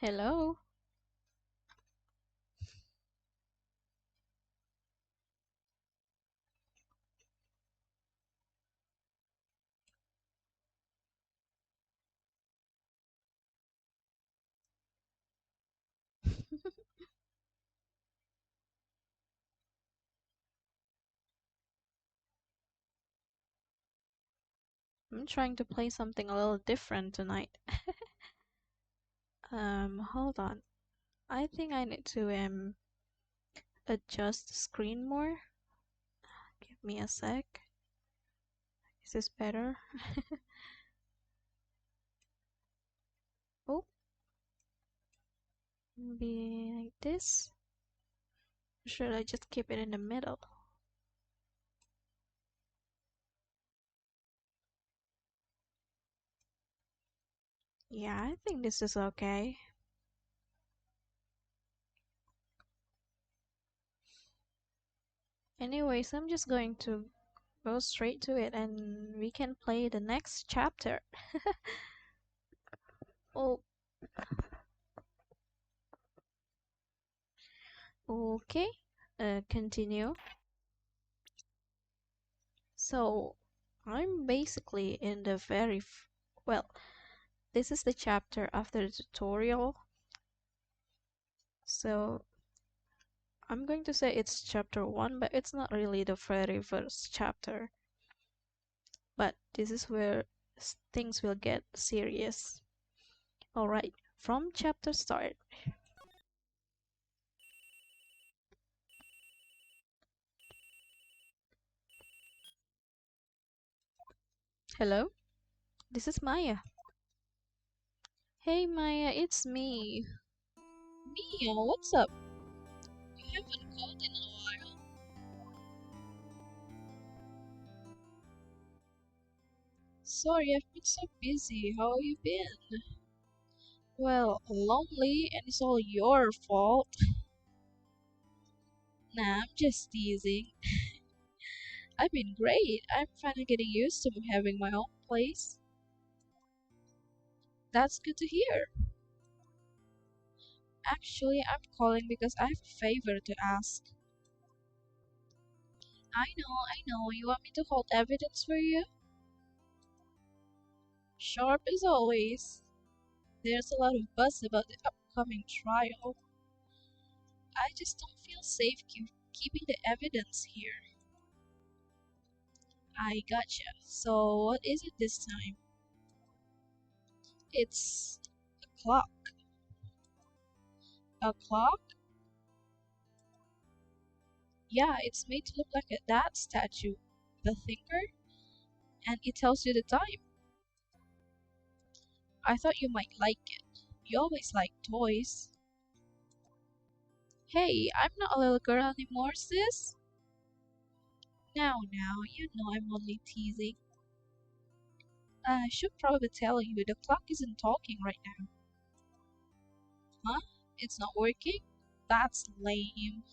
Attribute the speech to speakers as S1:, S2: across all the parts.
S1: Hello. I'm trying to play something a little different tonight. Hold on. I think I need to adjust the screen more. Give me a sec. Is this better? Oh, maybe like this. Or should I just keep it in the middle? Yeah, I think this is okay. Anyways, I'm just going to go straight to it and we can play the next chapter. Oh, okay. Continue. So, I'm basically in the well, this is the chapter after the tutorial. So, I'm going to say it's chapter 1, but it's not really the very first chapter. But this is where things will get serious. Alright, from chapter start. Hello, this is Maya. Hey Maya, it's me. Mia, what's up? You haven't called in a while. Sorry, I've been so busy. How have you been? Well, lonely, and it's all your fault. Nah, I'm just teasing. I've been great. I'm finally getting used to having my own place. That's good to hear. Actually, I'm calling because I have a favor to ask. I know. You want me to hold evidence for you? Sharp as always. There's a lot of buzz about the upcoming trial. I just don't feel safe keeping the evidence here. I gotcha. So, what is it this time? It's a clock. A clock? Yeah, it's made to look like that statue, the thinker, and it tells you the time. I thought you might like it. You always like toys. Hey, I'm not a little girl anymore, sis. Now, you know I'm only teasing. I should probably tell you the clock isn't talking right now. Huh? It's not working? That's lame.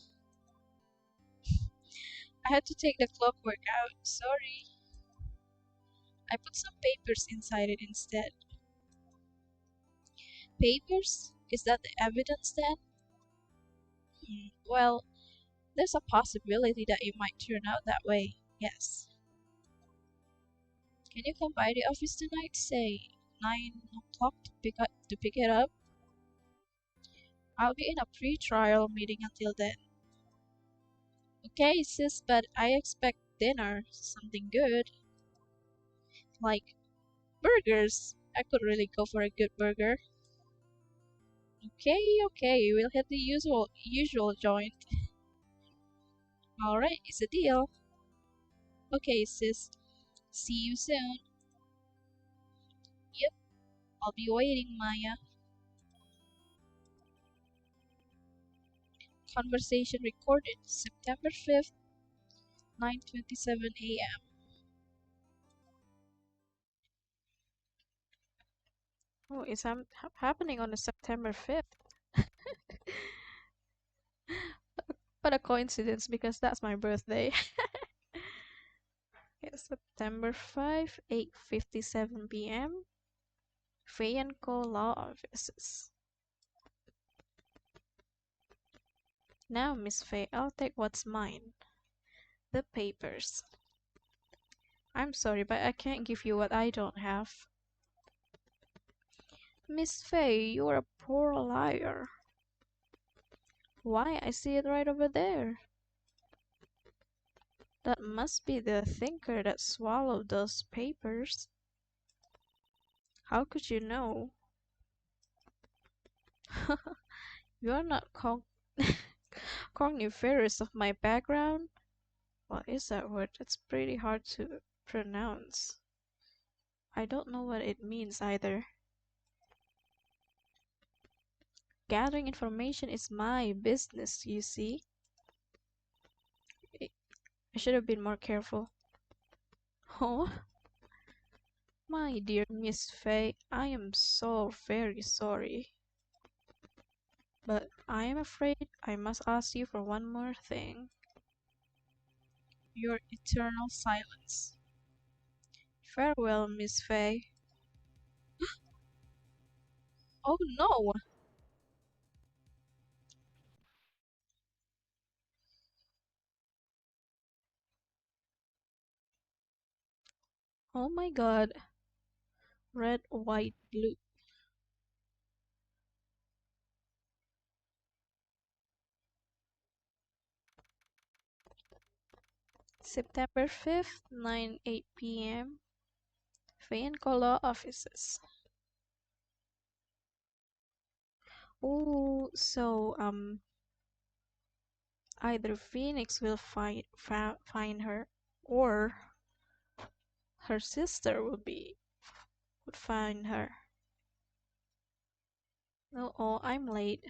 S1: I had to take the clockwork out. Sorry. I put some papers inside it instead. Papers? Is that the evidence then? Well, there's a possibility that it might turn out that way. Yes. Can you come by the office tonight, say 9 o'clock to pick it up? I'll be in a pre-trial meeting until then. Okay, sis, but I expect dinner, something good, like burgers. I could really go for a good burger. Okay, we'll hit the usual joint. Alright, it's a deal. Okay, sis. See you soon. Yep, I'll be waiting, Maya. Conversation recorded September 5th, 9:27 a.m. Oh, it's happening on the September 5th. What a coincidence because that's my birthday. It's September 5th, 8:57 p.m. Fay and Co. Law Offices. Now, Miss Fay, I'll take what's mine. The papers. I'm sorry, but I can't give you what I don't have. Miss Fay, you're a poor liar. Why, I see it right over there. That must be the thinker that swallowed those papers. How could you know? You're not cogniferous of my background? What is that word? It's pretty hard to pronounce. I don't know what it means either. Gathering information is my business, you see. I should have been more careful. Oh, my dear Miss Fay, I am so very sorry. But I am afraid I must ask you for one more thing. Your eternal silence. Farewell, Miss Fay. Oh no! Oh my god. Red, white, blue. September 5th, 9:08 p.m. Fayenko Law Offices. Oh, so either Phoenix will find her, or her sister would find her. No, oh, I'm late.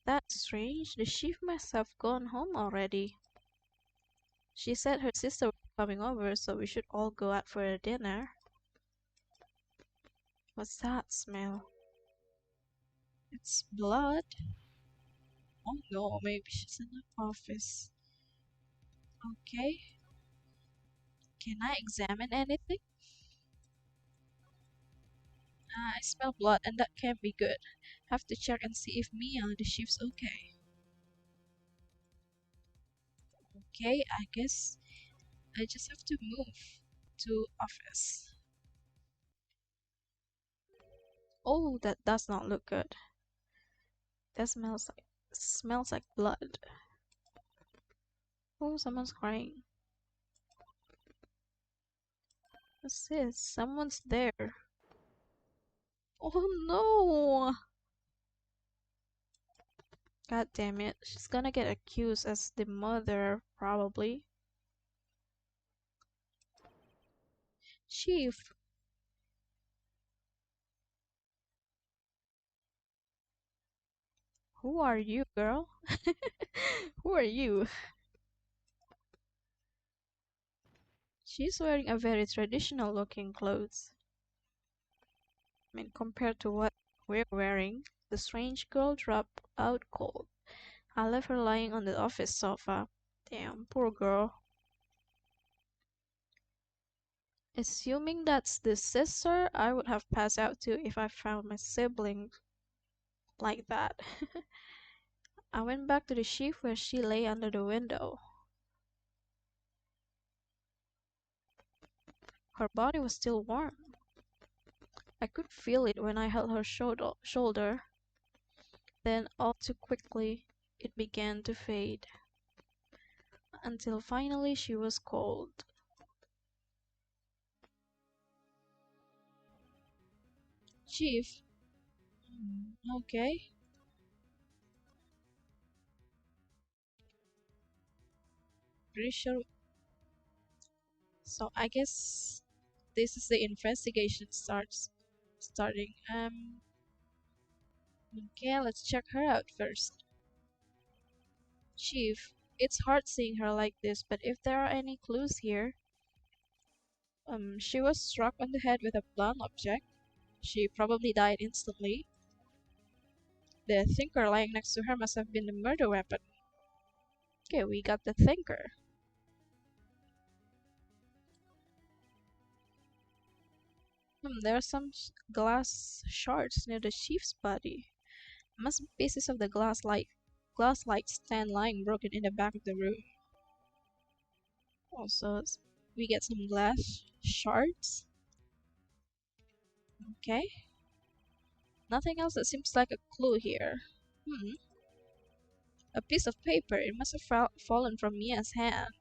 S1: That's strange. The chief must have gone home already. She said her sister was coming over, so we should all go out for a dinner. What's that smell? It's blood. Oh no, maybe she's in the office. Okay, can I examine anything? I smell blood and that can't be good. Have to check and see if Mia, the chief's okay. Okay, I guess I just have to move to office. Oh, that does not look good. That smells like blood. Oh, someone's crying. What's this? Someone's there. Oh no! God damn it. She's gonna get accused as the mother, probably. Chief, who are you, girl? Who are you? She's wearing a very traditional looking clothes. I mean, compared to what we're wearing, the strange girl dropped out cold. I left her lying on the office sofa. Damn, poor girl. Assuming that's the sister, I would have passed out too if I found my sibling like that. I went back to the shift where she lay under the window. Her body was still warm. I could feel it when I held her shoulder. Then, all too quickly, it began to fade. Until finally she was cold. Chief? Okay. Pretty sure. So I guess this is the investigation starting. Okay, let's check her out first. Chief, it's hard seeing her like this, but if there are any clues here, she was struck on the head with a blunt object. She probably died instantly. The thinker lying next to her must have been the murder weapon. Okay, we got the thinker. There are some glass shards near the chief's body. Must be pieces of the glass glass-like stand lying broken in the back of the room. Also, we get some glass shards. Okay. Nothing else that seems like a clue here. A piece of paper. It must have fallen from Mia's hand.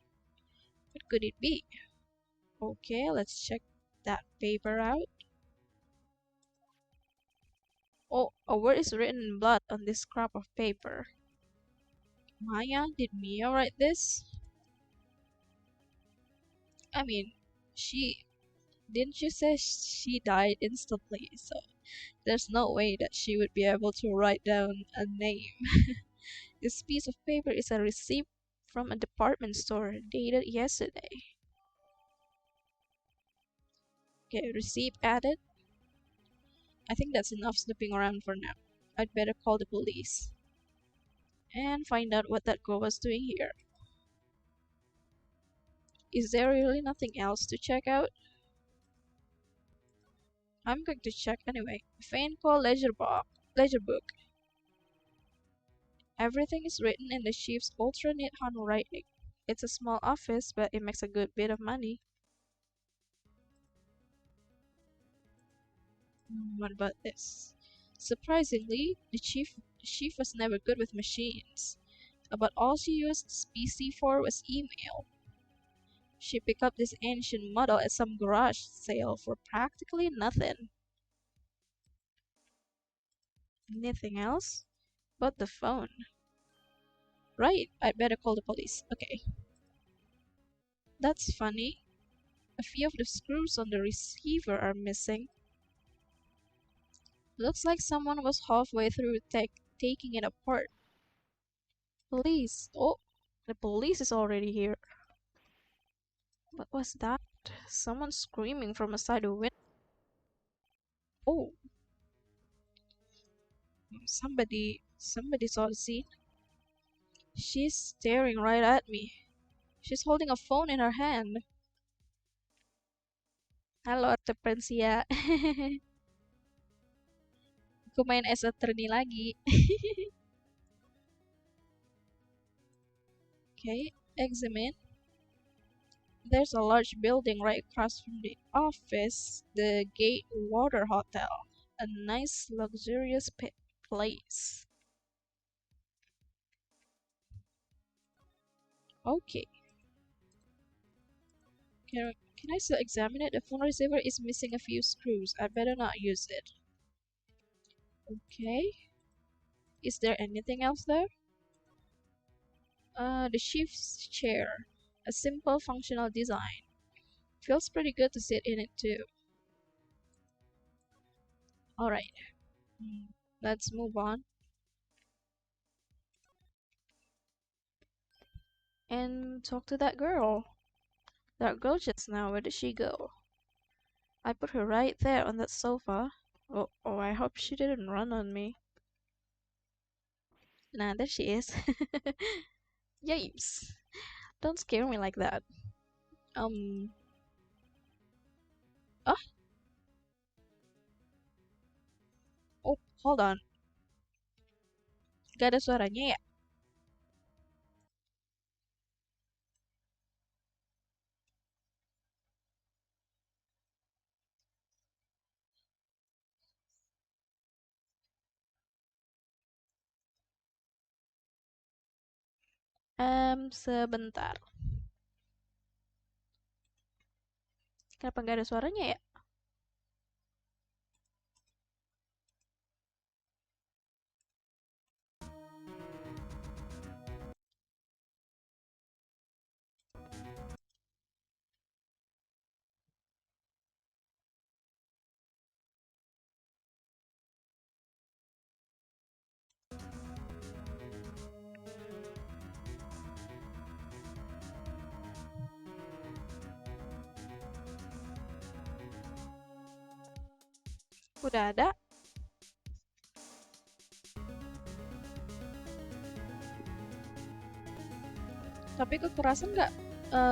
S1: What could it be? Okay, let's check that paper out. Oh, a word is written in blood on this scrap of paper. Maya, did Mia write this? I mean, she didn't you say she died instantly? So there's no way that she would be able to write down a name. This piece of paper is a receipt from a department store dated yesterday. Okay, receipt added. I think that's enough snooping around for now. I'd better call the police and find out what that girl was doing here. Is there really nothing else to check out? I'm going to check anyway. Fancall ledger book. Everything is written in the chief's ultra neat handwriting. It's a small office, but it makes a good bit of money. What about this? Surprisingly, the chief was never good with machines. About all she used this PC for was email. She picked up this ancient model at some garage sale for practically nothing. Anything else? But the phone. Right, I'd better call the police. Okay. That's funny. A few of the screws on the receiver are missing. Looks like someone was halfway through taking it apart. Police! Oh, the police is already here. What was that? Someone screaming from outside the window. Oh, somebody saw the scene. She's staring right at me. She's holding a phone in her hand. Halo, Arte Prensia. Aku main as attorney lagi. Okay, examine. There's a large building right across from the office, the Gatewater Hotel. A nice, luxurious place. Okay. Can I still examine it? The phone receiver is missing a few screws. I better not use it. Okay. Is there anything else there? The chief's chair. A simple, functional design. Feels pretty good to sit in it too. Alright. Let's move on. And talk to that girl. That girl just now, where did she go? I put her right there on that sofa. Oh, I hope she didn't run on me. Nah, there she is. Yipes. Don't scare me like that. Ah, oh, hold on. Gak ada suaranya ya? Sebentar. Kenapa gak ada suaranya ya? Udah ada? Tapi kekerasan nggak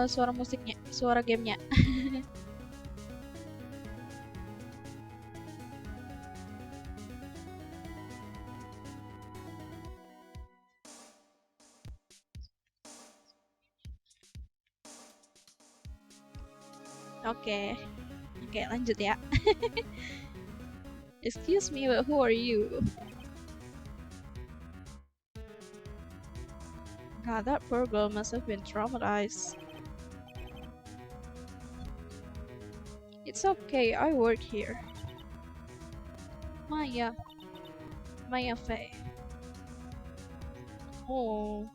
S1: suara musiknya, suara gamenya? Oke, oke lanjut ya. Excuse me, but who are you? God, that poor girl must have been traumatized. It's okay, I work here. Maya. Maya Fey. Oh,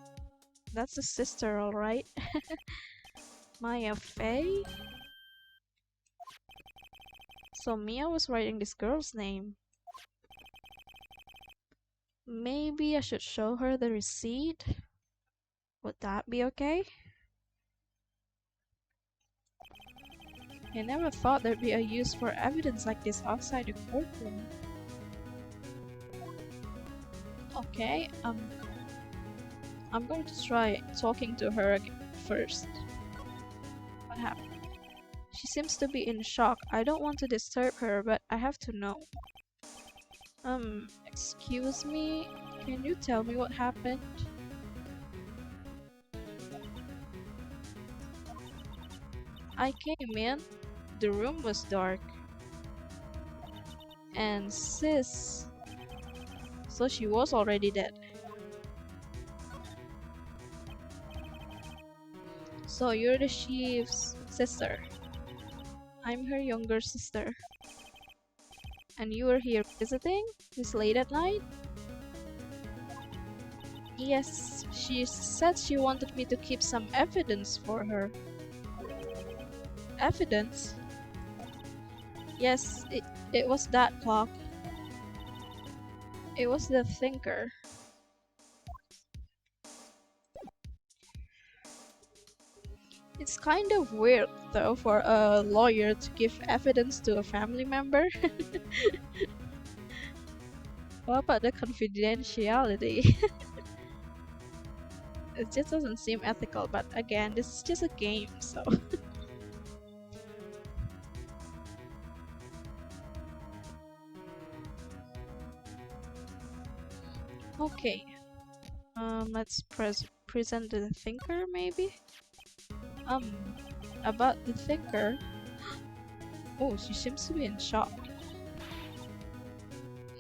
S1: that's a sister, alright. Maya Fey? So Mia was writing this girl's name. Maybe I should show her the receipt? Would that be okay? I never thought there'd be a use for evidence like this outside the courtroom. Okay, I'm going to try talking to her first. What happened? She seems to be in shock. I don't want to disturb her, but I have to know. Excuse me? Can you tell me what happened? I came in. The room was dark. And sis... So she was already dead. So you're the chief's sister. I'm her younger sister. And you were here visiting? This late at night? Yes, she said she wanted me to keep some evidence for her. Evidence? Yes, it was that clock. It was the thinker. It's kind of weird, though, for a lawyer to give evidence to a family member. What about the confidentiality? It just doesn't seem ethical, but again, this is just a game, so... Okay. Let's present the thinker, maybe? Um, about the thinker... Oh, she seems to be in shock.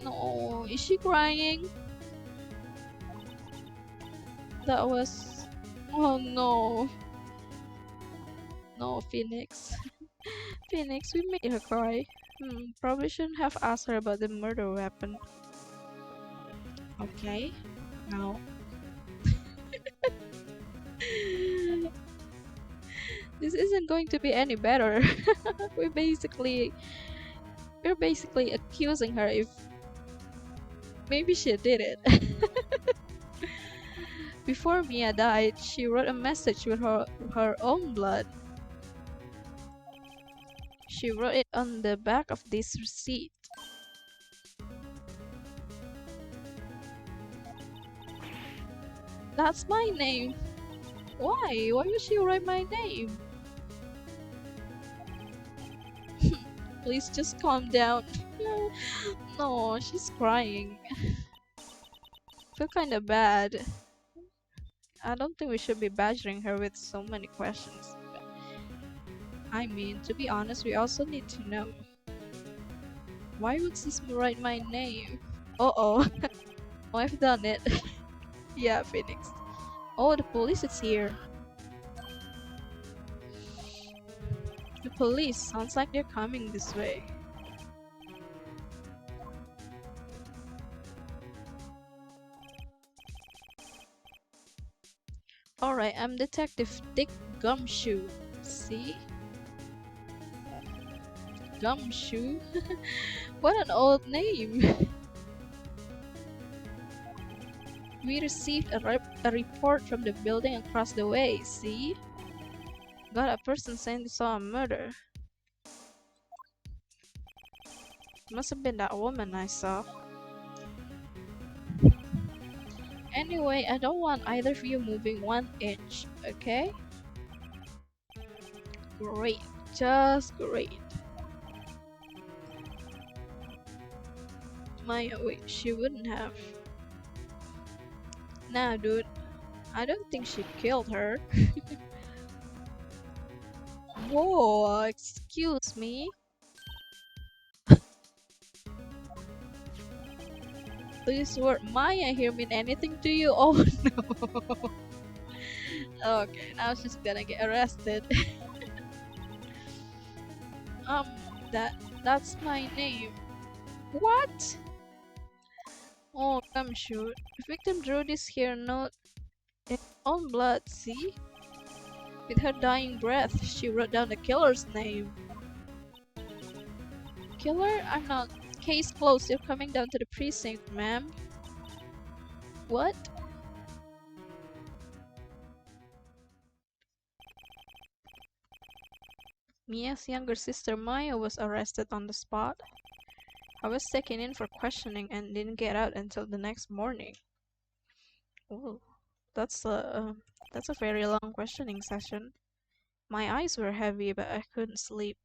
S1: No, is she crying? That was... Oh no. No, Phoenix. Phoenix, we made her cry. Probably shouldn't have asked her about the murder weapon. Okay, now... This isn't going to be any better. We're basically accusing her if maybe she did it. Before Mia died, she wrote a message with her own blood. She wrote it on the back of this receipt. That's my name. Why? Why would she write my name? Please just calm down. No, she's crying. I feel kinda bad. I don't think we should be badgering her with so many questions. I mean, to be honest, we also need to know. Why would sis write my name? Uh-oh. Oh, I've done it. Yeah, Phoenix. Oh, the police is here. The police sounds like they're coming this way. Alright, I'm Detective Dick Gumshoe. See? Gumshoe? What an old name! We received a report from the building across the way, see? Got a person saying they saw a murder. Must have been that woman I saw. Anyway, I don't want either of you moving 1 inch, okay? Great. Just great. Maya, wait, she wouldn't have. Nah, dude. I don't think she killed her. Whoa, excuse me. These word Maya here mean anything to you? Oh no. Okay, now she's gonna get arrested. um, that's my name. What? Oh, Gumshoe. The victim drew this here note in her own blood, see? With her dying breath, she wrote down the killer's name. Killer? I'm not. Case closed. You're coming down to the precinct, ma'am. What? Mia's younger sister Maya was arrested on the spot. I was taken in for questioning and didn't get out until the next morning. Oh, that's a very long questioning session. My eyes were heavy, but I couldn't sleep.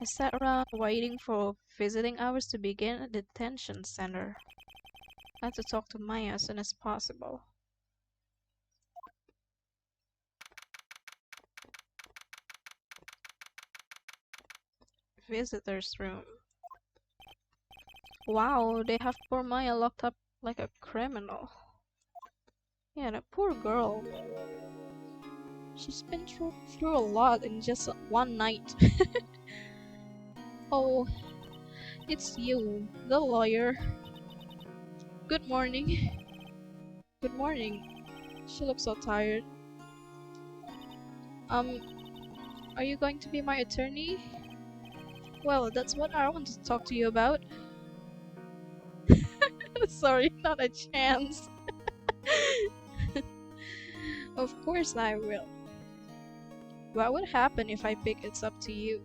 S1: I sat around waiting for visiting hours to begin at the detention center. I had to talk to Maya as soon as possible. Visitor's room. Wow, they have poor Maya locked up like a criminal. Yeah, that poor girl. She's been through a lot in just one night. Oh, it's you, the lawyer. Good morning. Good morning. She looks so tired. Um, are you going to be my attorney? Well, that's what I want to talk to you about. Sorry, not a chance. Of course I will. What would happen if I pick It's Up to You?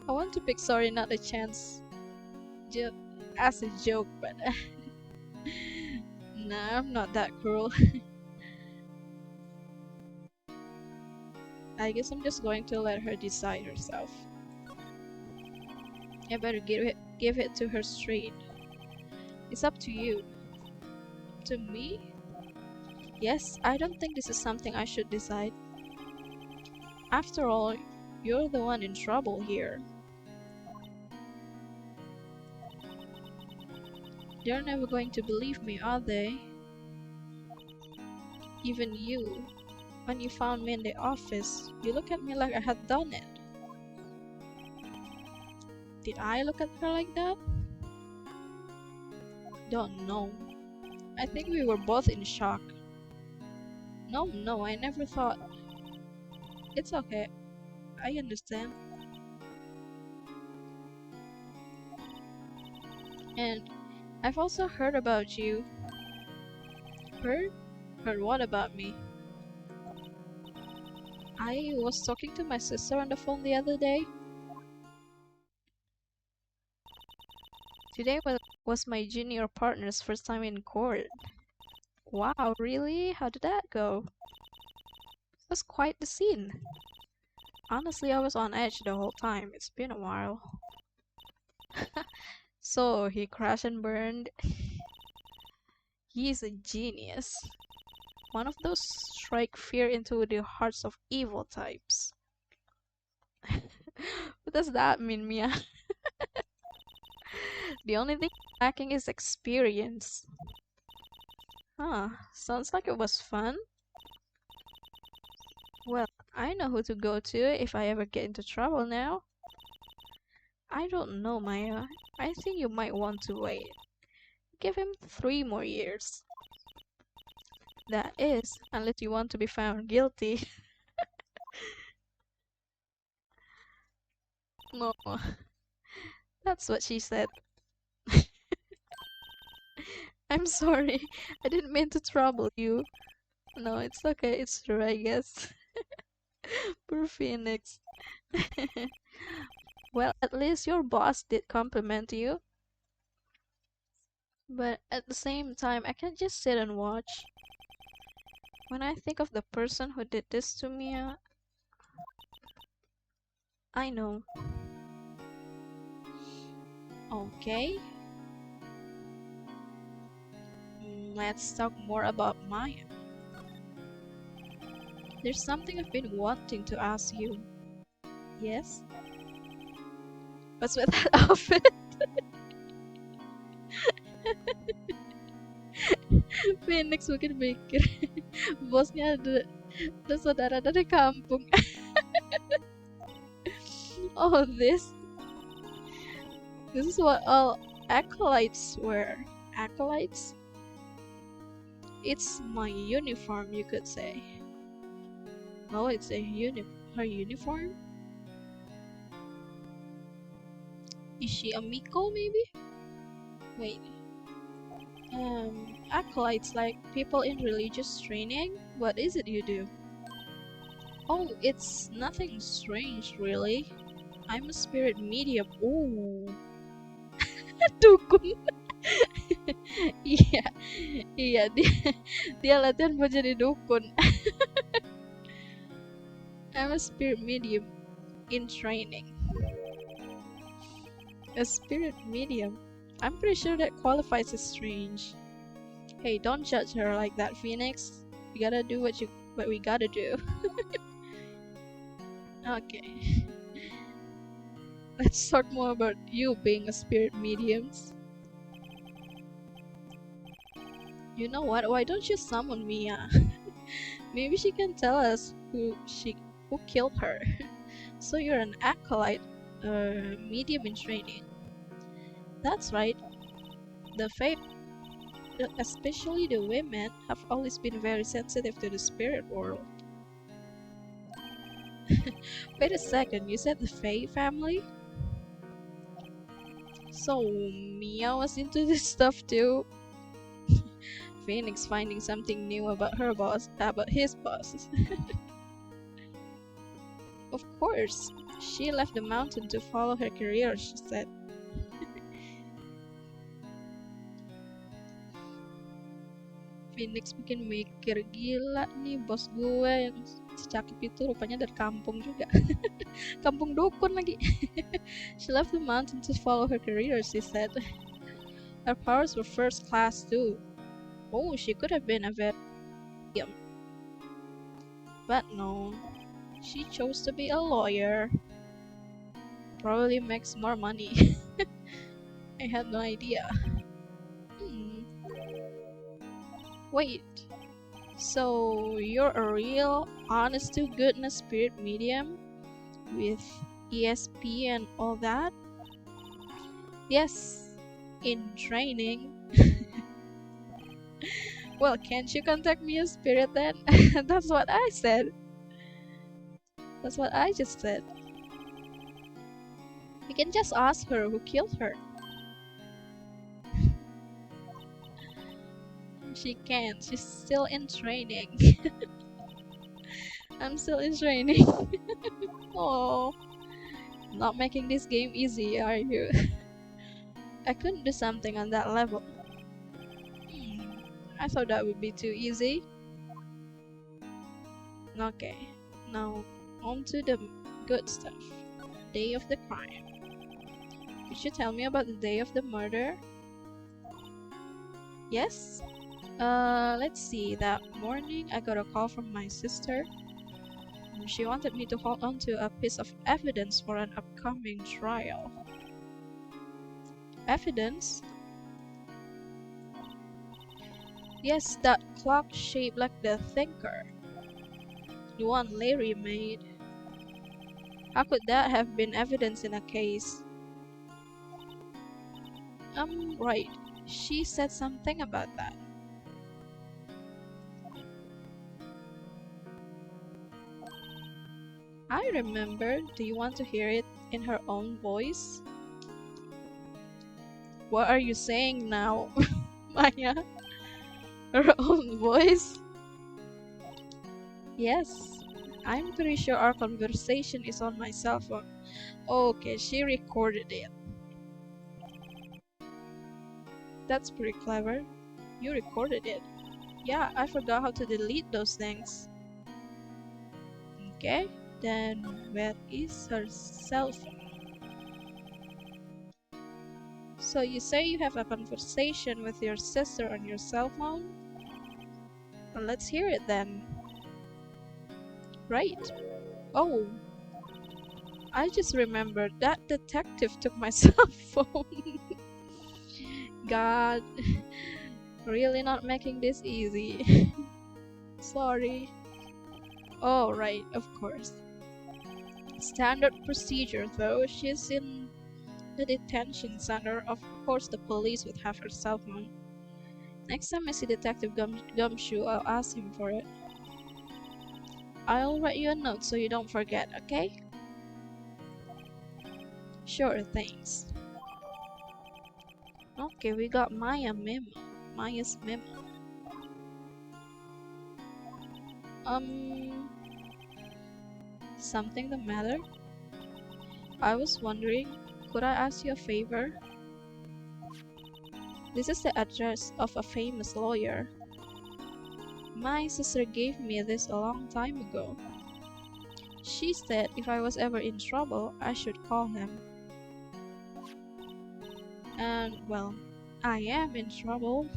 S1: I want to pick Sorry, not a chance. Just as a joke, but nah, I'm not that cruel. I guess I'm just going to let her decide herself. I better give it to her straight. It's up to you. To me? Yes, I don't think this is something I should decide. After all, you're the one in trouble here. They're never going to believe me, are they? Even you. When you found me in the office, you looked at me like I had done it. Did I look at her like that? Don't know. I think we were both in shock. No, I never thought. It's okay. I understand. And I've also heard about you. Heard? Heard what about me? I was talking to my sister on the phone the other day. Today was my junior partner's first time in court. Wow, really? How did that go? It was quite the scene. Honestly, I was on edge the whole time. It's been a while. So, he crashed and burned. He's a genius. One of those strike fear into the hearts of evil types. What does that mean, Mia? The only thing lacking is experience. Huh, sounds like it was fun. Well, I know who to go to if I ever get into trouble now. I don't know, Maya. I think you might want to wait. Give him 3 more years. That is, unless you want to be found guilty. No, that's what she said. I'm sorry. I didn't mean to trouble you. No, it's okay. It's true, I guess. Poor Phoenix. Well, at least your boss did compliment you. But at the same time, I can't just sit and watch. When I think of the person who did this to me, I know. Okay. Let's talk more about Maya. There's something I've been wanting to ask you. Yes? What's with that outfit? Phoenix mungkin mikir bosnya ada saudara dari kampung. Oh, this is what all acolytes wear. Acolytes? It's my uniform, you could say. Oh, it's her uniform? Is she a Miko, maybe? Wait. Acolytes, like people in religious training? What is it you do? Oh, it's nothing strange, really. I'm a spirit medium. Ooh. Dukun. Iya, iya dia latihan buat jadi dukun. I'm a spirit medium in training. A spirit medium? I'm pretty sure that qualifies as strange. Hey, don't judge her like that, Phoenix. We gotta do what we gotta do. Okay. Let's talk more about you being a spirit mediums. You know what? Why don't you summon Mia? Maybe she can tell us who killed her. So you're an acolyte, medium in training. That's right. The Fae, especially the women, have always been very sensitive to the spirit world. Wait a second, you said the Fae family? So Mia was into this stuff too? Phoenix finding something new about her boss, about his boss. Of course, she left the mountain to follow her career, she said. Phoenix bikin mikir, gila nih bos gue yang secakep itu rupanya dari kampung juga. Kampung dukun lagi. She left the mountain to follow her career, she said. Her powers were first class too. Oh, she could have been a vet. But no, she chose to be a lawyer. Probably makes more money. I had no idea. Wait, so you're a real, honest to goodness spirit medium? With ESP and all that? Yes, in training. Well, can't you contact me as spirit then? That's what I said. That's what I just said. You can just ask her who killed her. She can't. She's still in training. I'm still in training. Oh, not making this game easy, are you? I couldn't do something on that level. I thought that would be too easy. Okay, now on to the good stuff. Day of the crime. Could you tell me about the day of the murder? Yes? Let's see. That morning I got a call from my sister. She wanted me to hold on to a piece of evidence for an upcoming trial. Evidence? Yes, that clock shaped like the thinker. The one Larry made. How could that have been evidence in a case? Right. She said something about that. I remember. Do you want to hear it in her own voice? What are you saying now, Maya? Her own voice? Yes. I'm pretty sure our conversation is on my cell phone. Okay, she recorded it. That's pretty clever. You recorded it. Yeah, I forgot how to delete those things. Okay, then where is her cell phone? So you say you have a conversation with your sister on your cell phone? Well, let's hear it then. Right. Oh, I just remembered that detective took my cell phone. God, really not making this easy. Sorry. Oh, right, of course. Standard procedure though, she's in the detention center. Of course the police would have her cell phone. Next time I see Detective Gumshoe, I'll ask him for it. I'll write you a note so you don't forget, okay? Sure, thanks. Okay, we got Maya's memo. Something the matter? I was wondering, could I ask you a favor? This is the address of a famous lawyer. My sister gave me this a long time ago. She said if I was ever in trouble, I should call him. And, well, I am in trouble.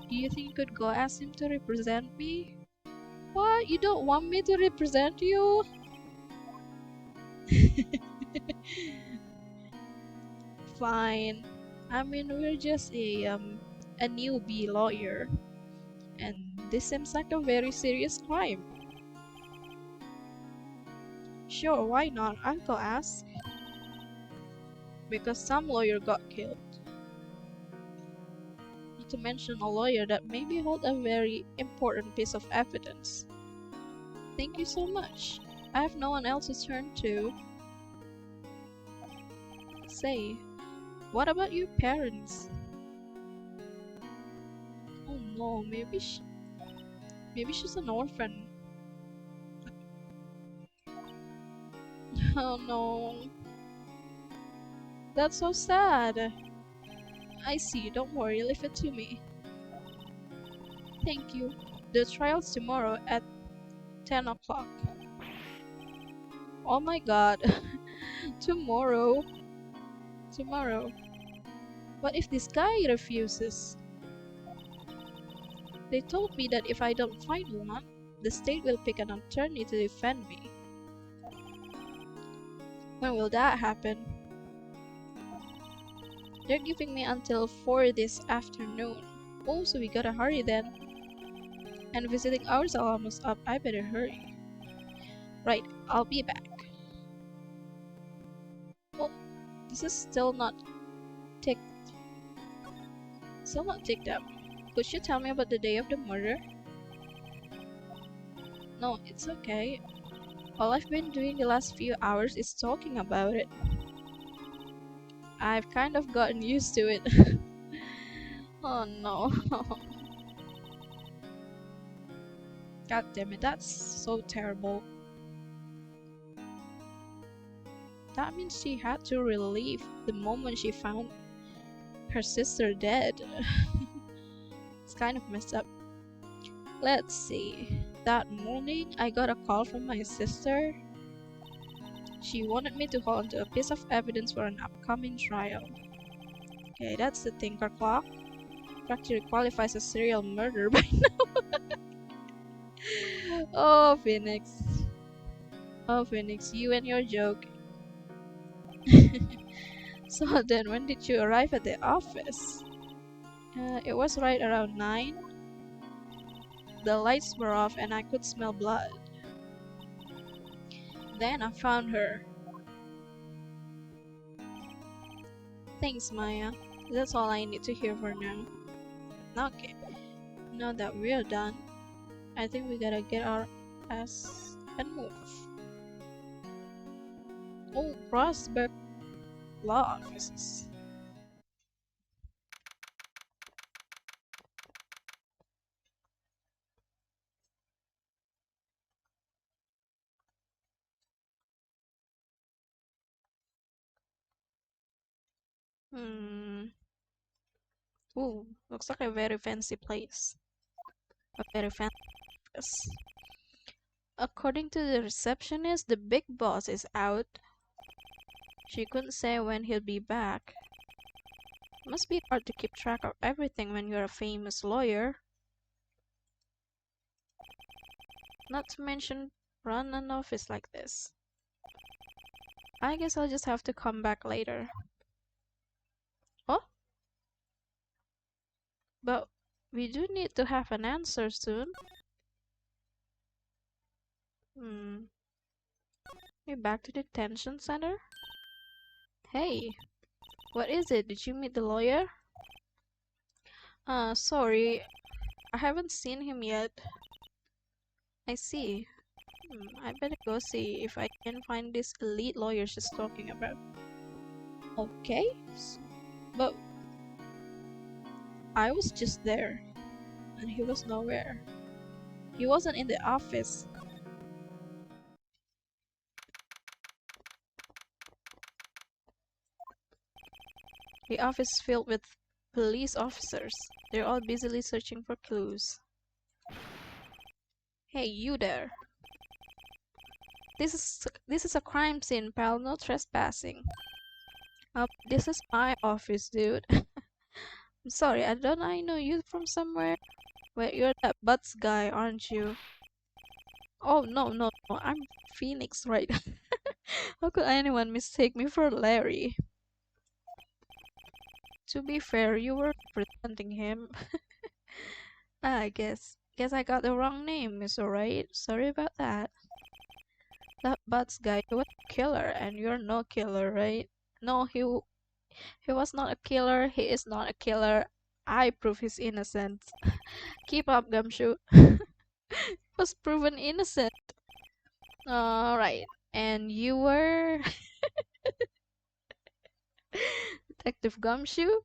S1: Do you think you could go ask him to represent me? What? You don't want me to represent you? Fine. I mean, we're just a newbie lawyer. And this seems like a very serious crime. Sure, why not? I'll go ask. Because some lawyer got killed. Not to mention a lawyer that maybe hold a very important piece of evidence. Thank you so much. I have no one else to turn to. Say, what about your parents? Oh no, maybe she's an orphan. Oh no. That's so sad. I see, don't worry, leave it to me. Thank you. The trial's tomorrow at 10 o'clock. Oh my god. Tomorrow. Tomorrow. What if this guy refuses? They told me that if I don't find one, the state will pick an attorney to defend me. When will that happen? They're giving me until 4 this afternoon. Oh, so we gotta hurry then. And visiting hours are almost up, I better hurry. Right, I'll be back. Oh, this is still not ticked up. Could you tell me about the day of the murder? No, it's okay. All I've been doing the last few hours is talking about it. I've kind of gotten used to it. Oh no. God damn it, that's so terrible. That means she had to relieve the moment she found her sister dead. It's kind of messed up. Let's see. That morning, I got a call from my sister. She wanted me to hold onto a piece of evidence for an upcoming trial. Okay, that's the thinker clock. Practically qualifies as serial murder by now. Oh, Phoenix. Oh, Phoenix, you and your joke. So then, when did you arrive at the office? It was right around 9. The lights were off and I could smell blood. Then I found her. Thanks, Maya. That's all I need to hear for now. Okay, now that we're done, I think we gotta get our ass and move. Oh, Prospect Law Offices. Ooh, looks like a very fancy place. A very fancy office. According to the receptionist, the big boss is out. She couldn't say when he'll be back. Must be hard to keep track of everything when you're a famous lawyer. Not to mention run an office like this. I guess I'll just have to come back later. Oh? But we do need to have an answer soon. We're back to the detention center? Hey, what is it? Did you meet the lawyer? Sorry, I haven't seen him yet. I see. I better go see if I can find this elite lawyer she's talking about. Okay, but I was just there, and he was nowhere. He wasn't in the office. The office is filled with police officers. They're all busily searching for clues. Hey, you there. This is a crime scene, pal. No trespassing. This is my office, dude. I'm sorry, don't I know you from somewhere? Wait, you're that Butts guy, aren't you? Oh, no, I'm Phoenix Wright. How could anyone mistake me for Larry? To be fair, you were presenting him. I guess I got the wrong name, Mr. Wright. Sorry about that. That Butts guy was a killer, and you're no killer, right? No, he was not a killer. He is not a killer. I prove his innocence. Keep up, Gumshoe. Was proven innocent. Alright. And you were Detective Gumshoe?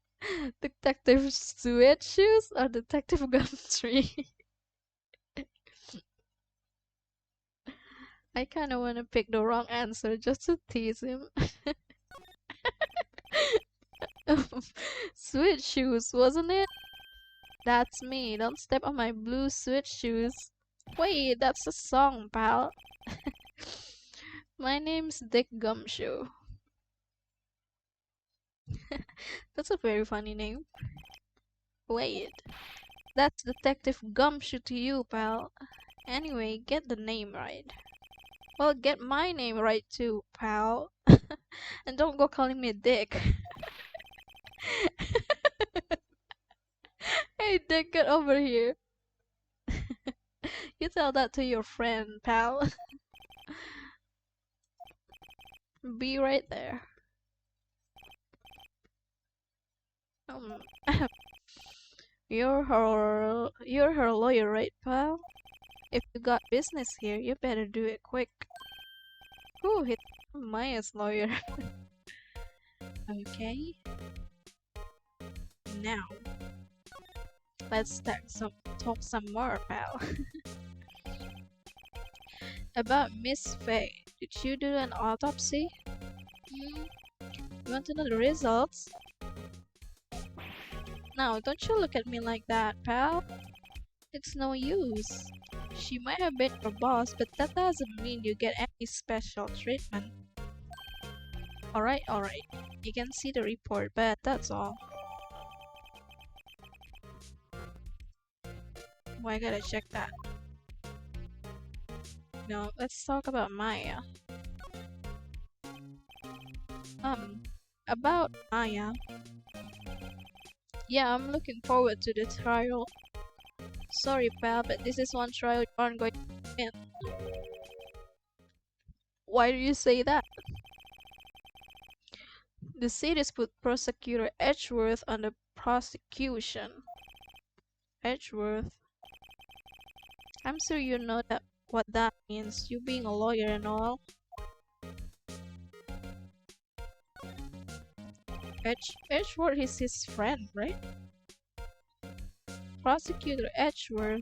S1: Detective Sweatshoes or Detective Gumtree? I kinda wanna pick the wrong answer just to tease him. Sweet shoes, wasn't it? That's me. Don't step on my blue sweat shoes. Wait, that's a song, pal. My name's Dick Gumshoe. That's a very funny name. Wait, that's Detective Gumshoe to you, pal. Anyway, get the name right. Well, get my name right too, pal. And don't go calling me Dick. Hey, Dick, get over here. You tell that to your friend, pal. Be right there. You're her lawyer, right, pal? If you got business here, you better do it quick. Ooh, he's Maya's lawyer. Okay. Now, let's talk some more, pal. About Miss Faye. Did you do an autopsy? You want to know the results? Now, don't you look at me like that, pal. It's no use. She might have been your boss, but that doesn't mean you get any special treatment. Alright. You can see the report, but that's all. Why gotta check that? No, let's talk about Maya. About Maya. Yeah, I'm looking forward to the trial. Sorry, pal, but this is one trial you aren't going to win. Why do you say that? The city's put Prosecutor Edgeworth on the prosecution. Edgeworth? I'm sure you know what that means, you being a lawyer and all. Edgeworth is his friend, right? Prosecutor Edgeworth.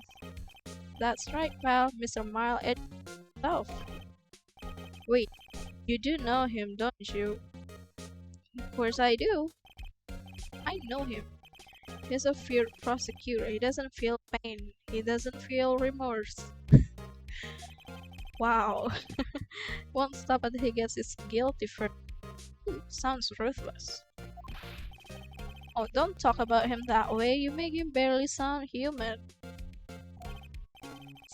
S1: That's right, pal, Mr. Mile Edgeworth. Wait, you do know him, don't you? Of course I do. I know him. He's a feared prosecutor. He doesn't feel pain. He doesn't feel remorse. Wow. Won't stop until he gets his guilty first. Sounds ruthless. Oh, don't talk about him that way. You make him barely sound human.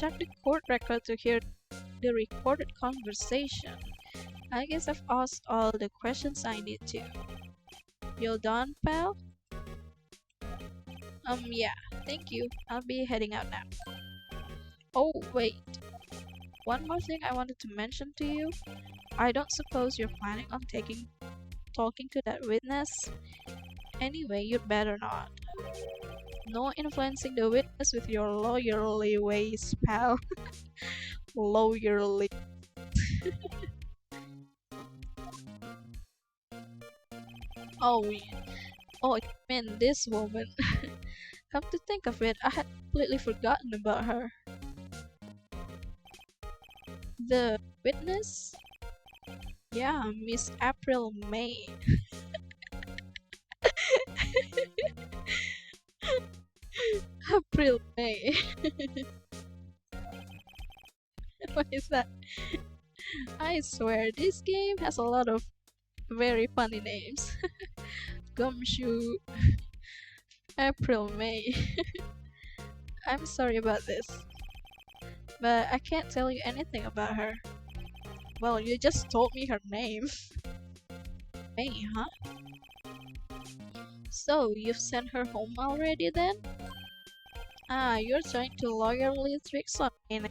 S1: check the court record to hear the recorded conversation. I guess I've asked all the questions I need to. You done, pal? Yeah, thank you. I'll be heading out now. Oh, wait. One more thing I wanted to mention to you. I don't suppose you're planning on talking to that witness? Anyway, you'd better not. No influencing the witness with your lawyerly ways, pal. Lawyerly. Oh, oh, you mean this woman. Come to think of it, I had completely forgotten about her. The witness? Yeah, Miss April May. April May. What is that? I swear, this game has a lot of very funny names. Gumshoe, April May. I'm sorry about this, but I can't tell you anything about her. Well, you just told me her name. May, huh? So, you've sent her home already then? Ah, you're trying to lawyerly tricks on me.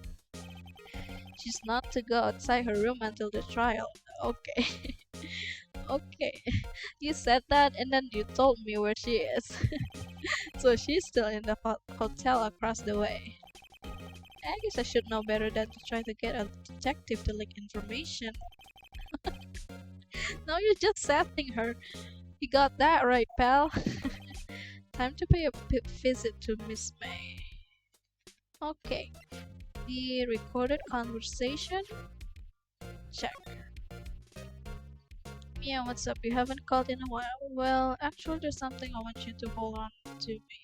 S1: She's not to go outside her room until the trial. Okay. Okay. You said that and then you told me where she is. So she's still in the hotel across the way. I guess I should know better than to try to get a detective to leak information. No, you're just sassing her. You got that right, pal. Time to pay a visit to Miss May. Okay. The recorded conversation? Check. Yeah, what's up? You haven't called in a while. Well, actually, there's something I want you to hold on to me.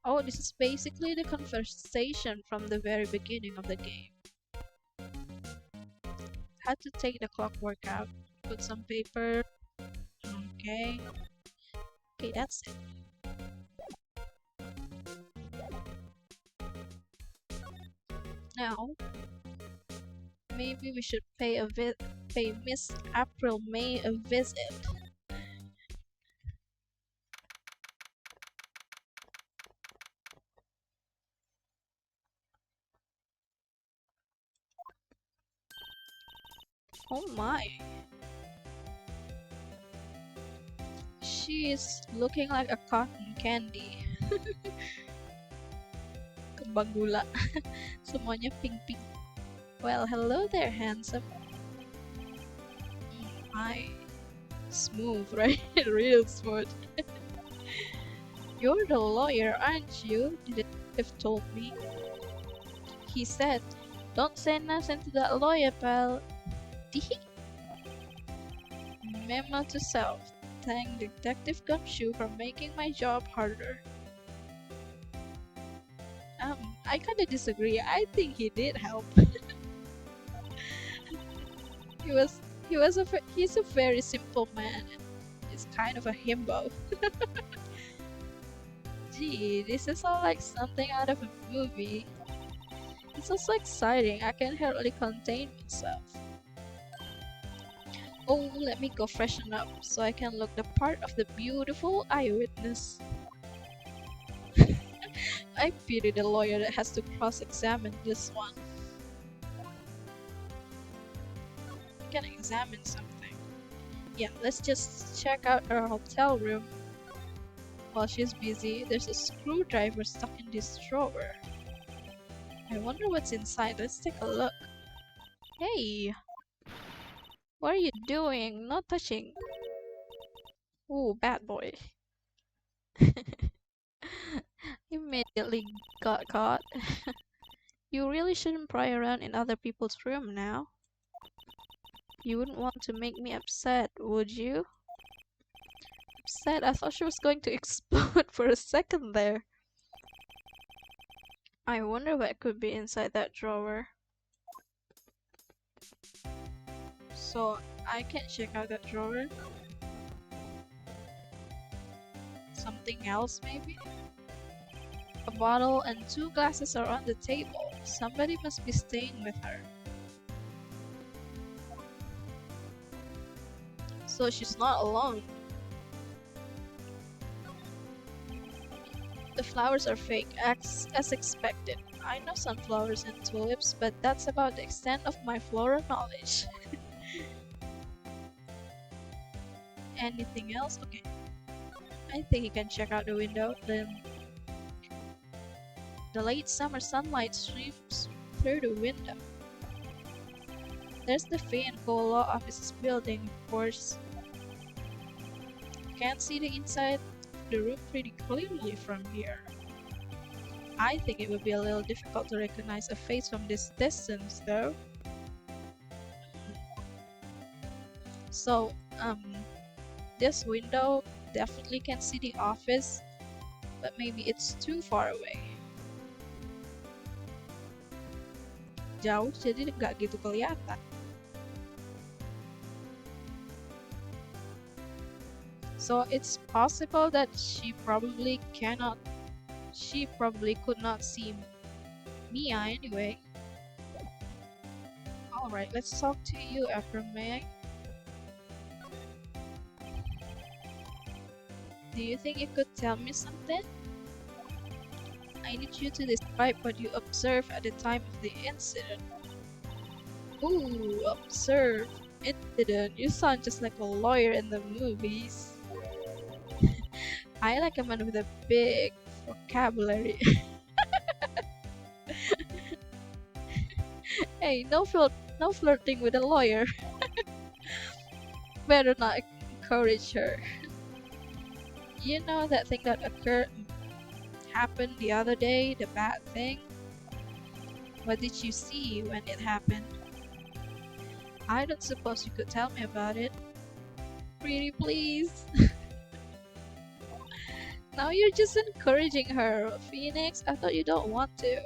S1: Oh, this is basically the conversation from the very beginning of the game. Had to take the clockwork out, put some paper. Okay. Okay, that's it. Now, maybe we should pay Miss April May a visit. Oh my. She is looking like a cotton candy. Kembang gula. Semuanya pink-pink. Well, hello there, handsome. Hi. Smooth, right? Real smooth. You're the lawyer, aren't you? The detective told me. He said, don't say nothing to that lawyer, pal. Tee. Memo to self. Thank Detective Gumshoe for making my job harder. I kinda disagree. I think he did help. He's a very simple man. He's kind of a himbo. Gee, this is all like something out of a movie. It's also exciting. I can hardly contain myself. Oh, let me go freshen up so I can look the part of the beautiful eyewitness. I pity the lawyer that has to cross-examine this one. I can examine something. Yeah, let's just check out her hotel room. While she's busy, there's a screwdriver stuck in this drawer. I wonder what's inside. Let's take a look. Hey! What are you doing? No touching. Ooh, bad boy. Immediately got caught. You really shouldn't pry around in other people's room now. You wouldn't want to make me upset, would you? Upset? I thought she was going to explode for a second there. I wonder what could be inside that drawer. So, I can check out that drawer. Something else, maybe? A bottle and two glasses are on the table. Somebody must be staying with her. So she's not alone. The flowers are fake, as expected. I know sunflowers and tulips, but that's about the extent of my floral knowledge. Anything else? Okay. I think you can check out the window. The late summer sunlight streams through the window. There's the Fee and Co law offices building, of course. Can't see the inside of the room pretty clearly from here. I think it would be a little difficult to recognize a face from this distance, though. So, this window definitely can see the office, but maybe it's too far away. Jauh, jadi nggak gitu kelihatan. So it's possible that she probably could not see Mia anyway. Alright, let's talk to you, Ephraim, may I? Do you think you could tell me something? I need you to describe what you observed at the time of the incident. Ooh, observe. Incident. You sound just like a lawyer in the movies. I like a man with a big vocabulary. Hey, no flirting with a lawyer. Better not encourage her. You know that thing that happened the other day, the bad thing? What did you see when it happened? I don't suppose you could tell me about it. Pretty please. Now you're just encouraging her, Phoenix. I thought you don't want to.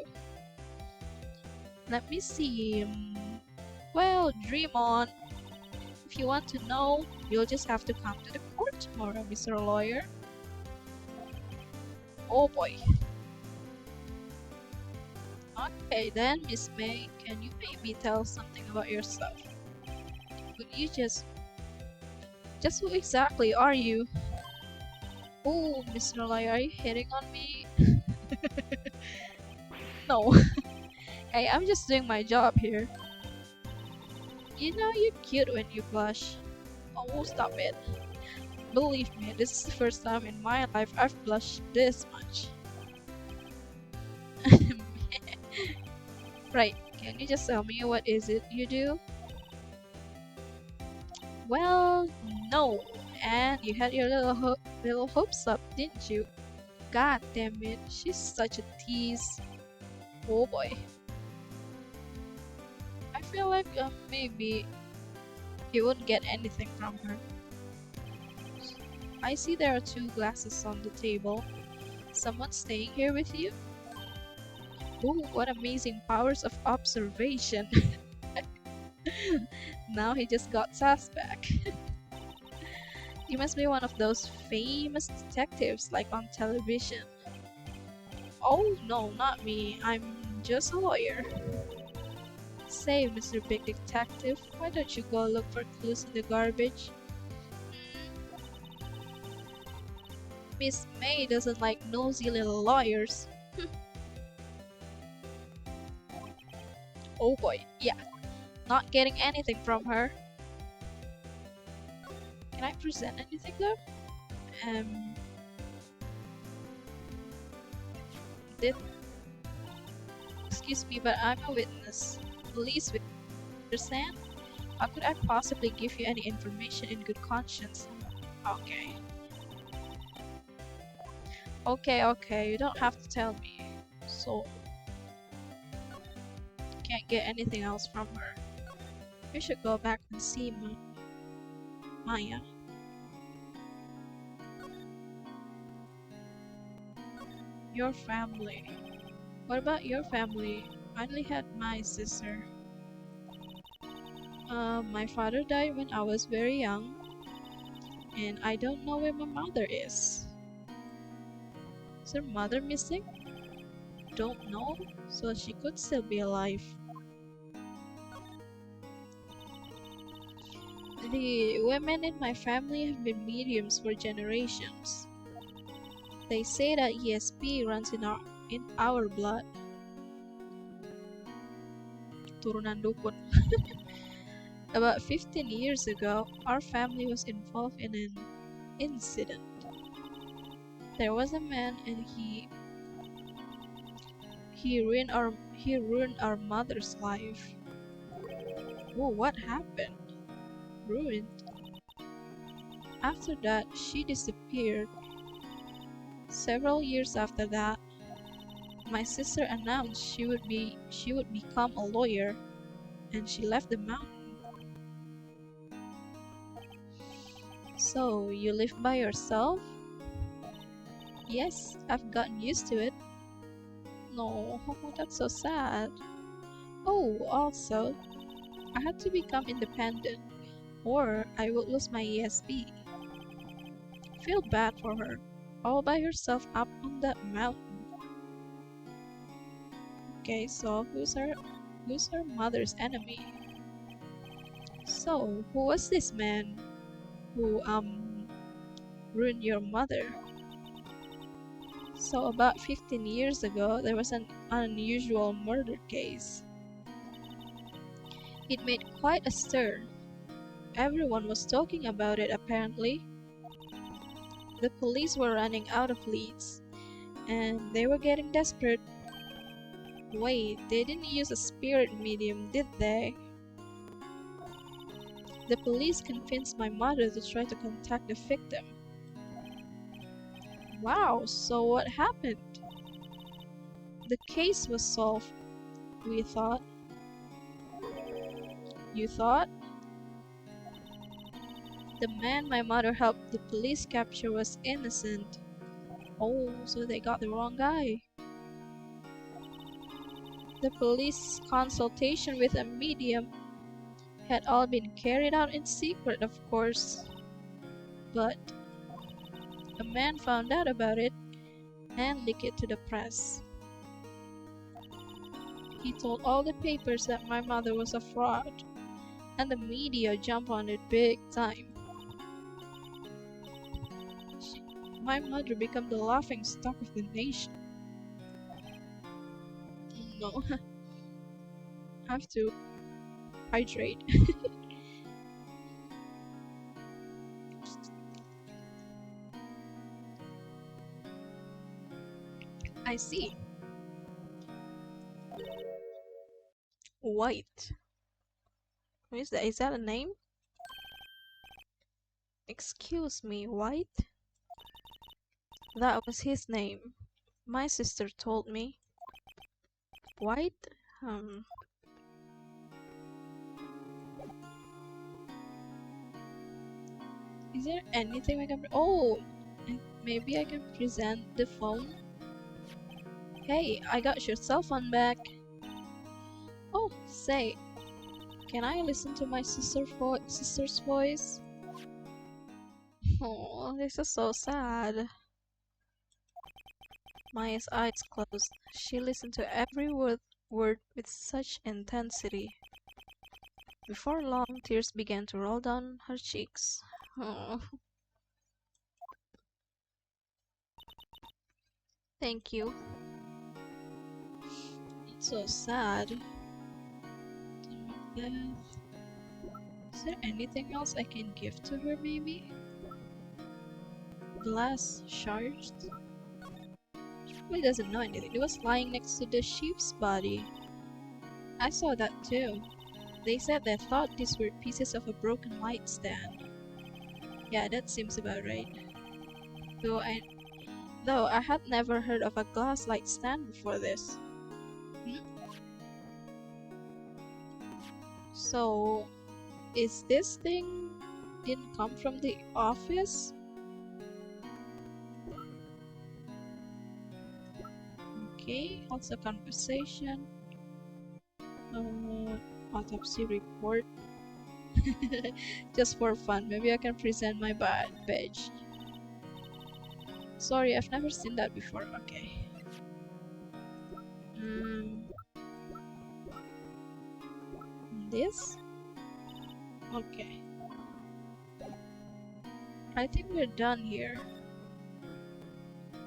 S1: Let me see. Well, dream on. If you want to know, you'll just have to come to the court tomorrow, Mr. Lawyer. Oh boy. Okay then, Miss May, can you maybe tell something about yourself? Could you just who exactly are you? Oh, Mr. Lawyer, are you hitting on me? No. Hey, I'm just doing my job here. You know you're cute when you blush. Oh, stop it. Believe me, this is the first time in my life I've blushed this much. Right, can you just tell me what is it you do? Well, no. And you had your little hopes up, didn't you? God damn it, she's such a tease. Oh boy. I feel like maybe you wouldn't get anything from her. I see there are two glasses on the table. Someone staying here with you? Ooh, what amazing powers of observation. Now he just got Sass back. You must be one of those famous detectives like on television. Oh no, not me. I'm just a lawyer. Say, Mr. Big Detective, why don't you go look for clues in the garbage? Miss May doesn't like nosy little lawyers. Oh boy, yeah. Not getting anything from her. Can I present anything though? Excuse me, but I'm a witness. Police witness, understand? How could I possibly give you any information in good conscience? Okay. Okay, you don't have to tell me. So, can't get anything else from her. We should go back and see Maya. Your family. What about your family? I only had my sister. My father died when I was very young, and I don't know where my mother is. Is her mother missing? don't know, so she could still be alive. The women in my family have been mediums for generations. They say that ESP runs in our blood. Turunan dukun. About 15 years ago, our family was involved in an incident. There was a man and he ruined our mother's life. Oh, what happened? Ruined. After that, she disappeared. Several years after that, my sister announced she would become a lawyer, and she left the mountain. So, you live by yourself? Yes, I've gotten used to it. No, that's so sad. Oh, also, I had to become independent, or I would lose my ESP. Feel bad for her, all by herself up on that mountain. Okay, so who's her mother's enemy? So, who was this man who ruined your mother? So about 15 years ago, there was an unusual murder case. It made quite a stir. Everyone was talking about it apparently. The police were running out of leads, and they were getting desperate. Wait, they didn't use a spirit medium, did they? The police convinced my mother to try to contact the victim. Wow, so what happened? The case was solved, we thought. You thought? The man my mother helped the police capture was innocent. Oh, so they got the wrong guy. The police consultation with a medium had all been carried out in secret, of course. But a man found out about it and leaked it to the press. He told all the papers that my mother was a fraud, and the media jumped on it big time. My mother became the laughing stock of the nation. No, have to hydrate. I see. White. What is that? Is that a name? Excuse me, White? That was his name. My sister told me. White? Is there anything I can... Oh! Maybe I can present the phone? Hey, I got your cell phone back. Oh, say, can I listen to my sister's voice? Oh, this is so sad. Maya's eyes closed. She listened to every word with such intensity. Before long, tears began to roll down her cheeks. Oh. Thank you. It's so sad. Is there anything else I can give to her, maybe? Glass shards? She probably doesn't know anything. It was lying next to the sheep's body. I saw that too. They said they thought these were pieces of a broken light stand. Yeah, that seems about right. Though I had never heard of a glass light stand before this. So, is this thing didn't come from the office? Okay, also conversation. Autopsy report. Just for fun, maybe I can present my badge. Sorry, I've never seen that before. Okay. Hmm. This? Okay. I think we're done here.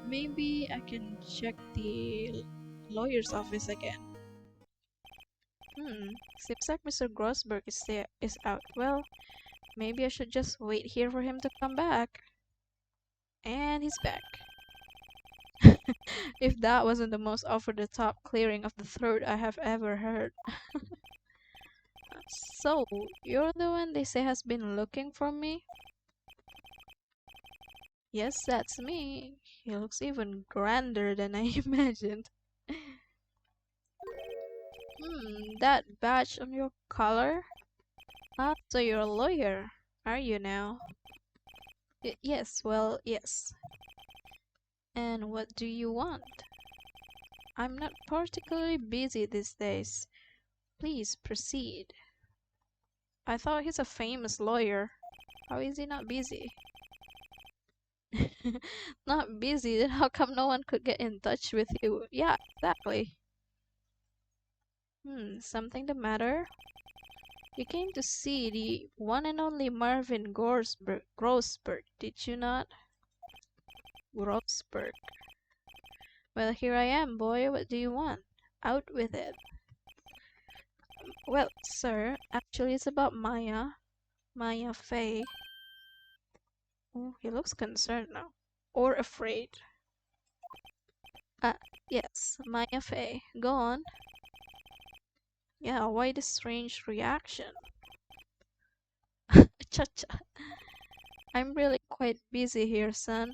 S1: Maybe I can check the lawyer's office again. Seems like Mr. Grossberg is out. Well, maybe I should just wait here for him to come back. And he's back. If that wasn't the most over-the-top clearing of the throat I have ever heard. So, you're the one they say has been looking for me? Yes, that's me. He looks even grander than I imagined. That badge on your collar? Ah, so you're a lawyer, are you now? Yes, well, yes. And what do you want? I'm not particularly busy these days. Please proceed. I thought he's a famous lawyer. How is he not busy? Not busy, then how come no one could get in touch with you? Yeah, exactly. Something the matter? You came to see the one and only Marvin Grossberg, did you not? Grossberg. Well, here I am, boy. What do you want? Out with it. Well, sir, actually it's about Maya. Maya Fey. Oh, he looks concerned now. Or afraid. Uh, yes, Maya Fey. Go on. Yeah, why the strange reaction? Cha-cha. I'm really quite busy here, son.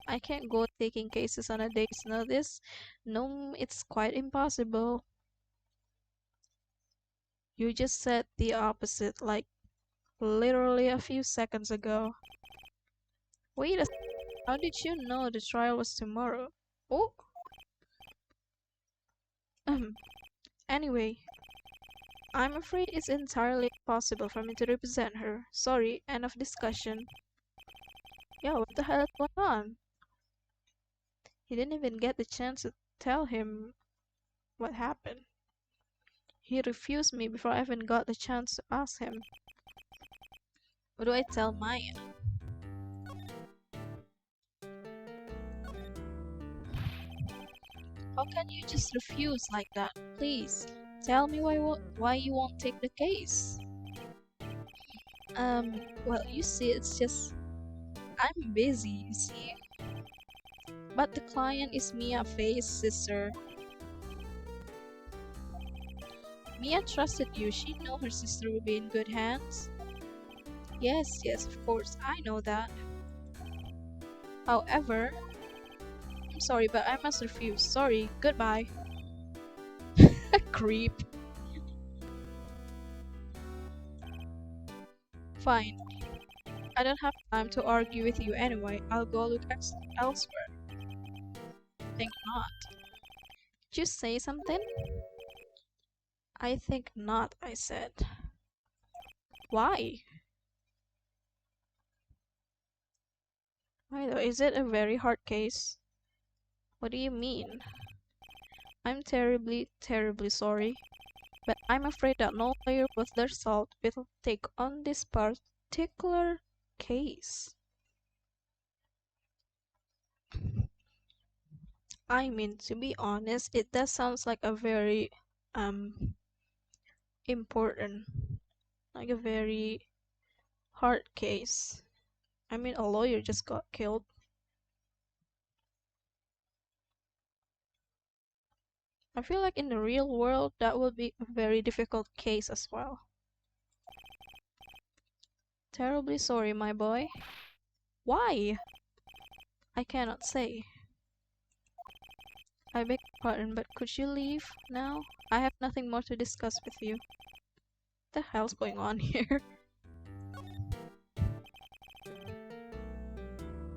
S1: I can't go taking cases on a day's notice. No, it's quite impossible. You just said the opposite, like literally a few seconds ago. Wait a How did you know the trial was tomorrow? Oh, anyway, I'm afraid it's entirely impossible for me to represent her. Sorry, end of discussion. Yeah, what the hell is going on? He didn't even get the chance to tell him what happened. He refused me before I even got the chance to ask him. What do I tell Maya? How can you just refuse like that? Please, tell me why you won't take the case. Well, you see, it's just I'm busy, you see. But the client is Mia Faye's sister. Mia trusted you. She knew her sister would be in good hands. Yes, yes, of course, I know that. However, I'm sorry, but I must refuse. Sorry, goodbye. Creep. Fine. I don't have time to argue with you anyway. I'll go look elsewhere. Think not. Did you say something? I think not, I said. Why? Is it a very hard case? What do you mean? I'm terribly, terribly sorry, but I'm afraid that no lawyer worth their salt will take on this particular case. I mean, to be honest, it does sound like a very, important, like a very hard case. I mean, a lawyer just got killed. I feel like in the real world, that would be a very difficult case as well. Terribly sorry, my boy. Why? I cannot say. I beg your pardon, but could you leave now? I have nothing more to discuss with you. What the hell's going on here?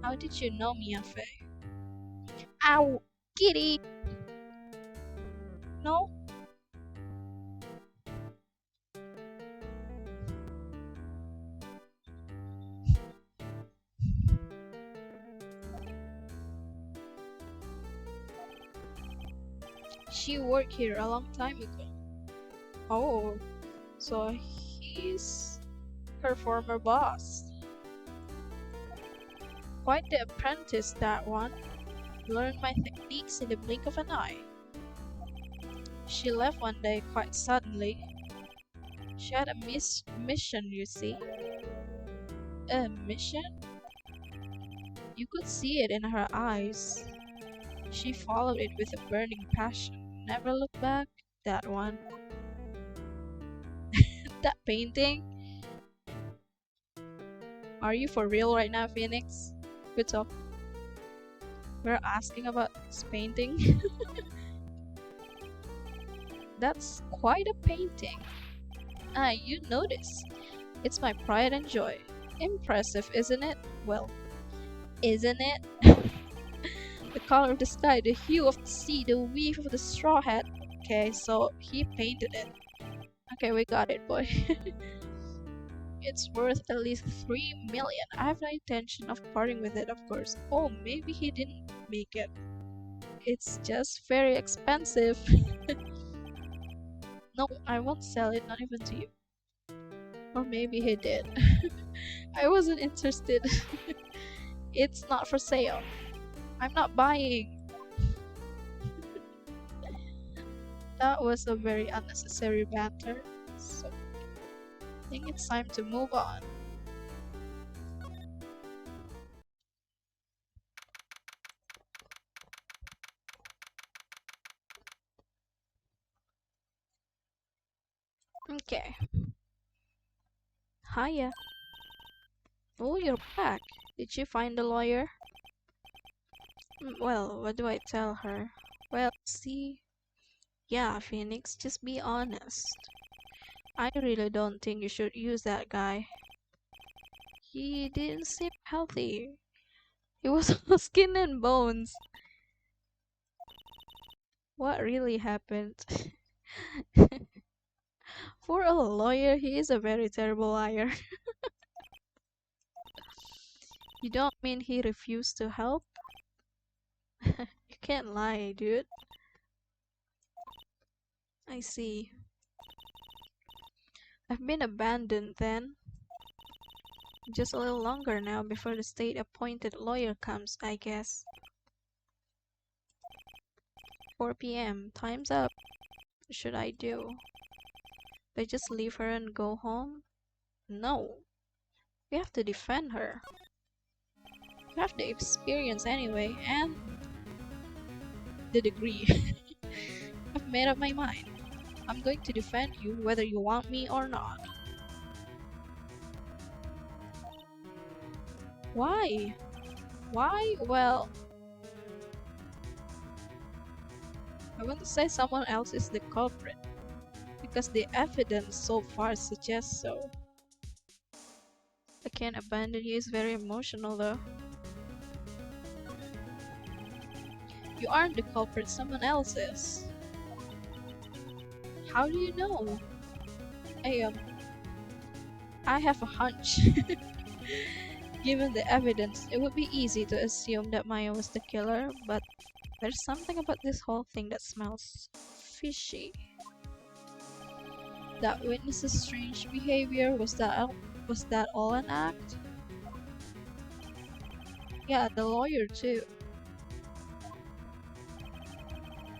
S1: How did you know me, Afe? Ow! Kitty! No? She worked here a long time ago. Oh, so he's her former boss. Quite the apprentice, that one. Learned my techniques in the blink of an eye. She left one day quite suddenly. She had a mission, you see. A mission? You could see it in her eyes. She followed it with a burning passion. Never looked back. That one. That painting? Are you for real right now, Phoenix? Good talk. We're asking about this painting. That's quite a painting. Ah, you notice. It's my pride and joy. Impressive, isn't it? Well, isn't it? The color of the sky, the hue of the sea, the weave of the straw hat. Okay, so he painted it. Okay, we got it, boy. It's worth at least 3 million. I have no intention of parting with it, of course. Oh, maybe he didn't make it. It's just very expensive. No, I won't sell it, not even to you. Or maybe he did. I wasn't interested. It's not for sale. I'm not buying. That was a very unnecessary banter. So I think it's time to move on. Okay. Hiya. Oh, you're back. Did you find the lawyer? Well, what do I tell her? Well, see, yeah, Phoenix, just be honest. I really don't think you should use that guy. He didn't seem healthy. He was all skin and bones. What really happened? For a lawyer, he is a very terrible liar. You don't mean he refused to help? You can't lie, dude. I see. I've been abandoned then. Just a little longer now before the state-appointed lawyer comes, I guess. 4 p.m. Time's up. What should I do? Do I just leave her and go home? No. We have to defend her. You have the experience anyway, and the degree. I've made up my mind. I'm going to defend you whether you want me or not. Why? Why? Well, I want to say someone else is the culprit, because the evidence so far suggests so. I can't abandon you is very emotional though. You aren't the culprit, someone else is. How do you know? I I have a hunch. Given the evidence, it would be easy to assume that Maya was the killer, but there's something about this whole thing that smells fishy. That witness's strange behavior, was that all an act? Yeah, the lawyer too.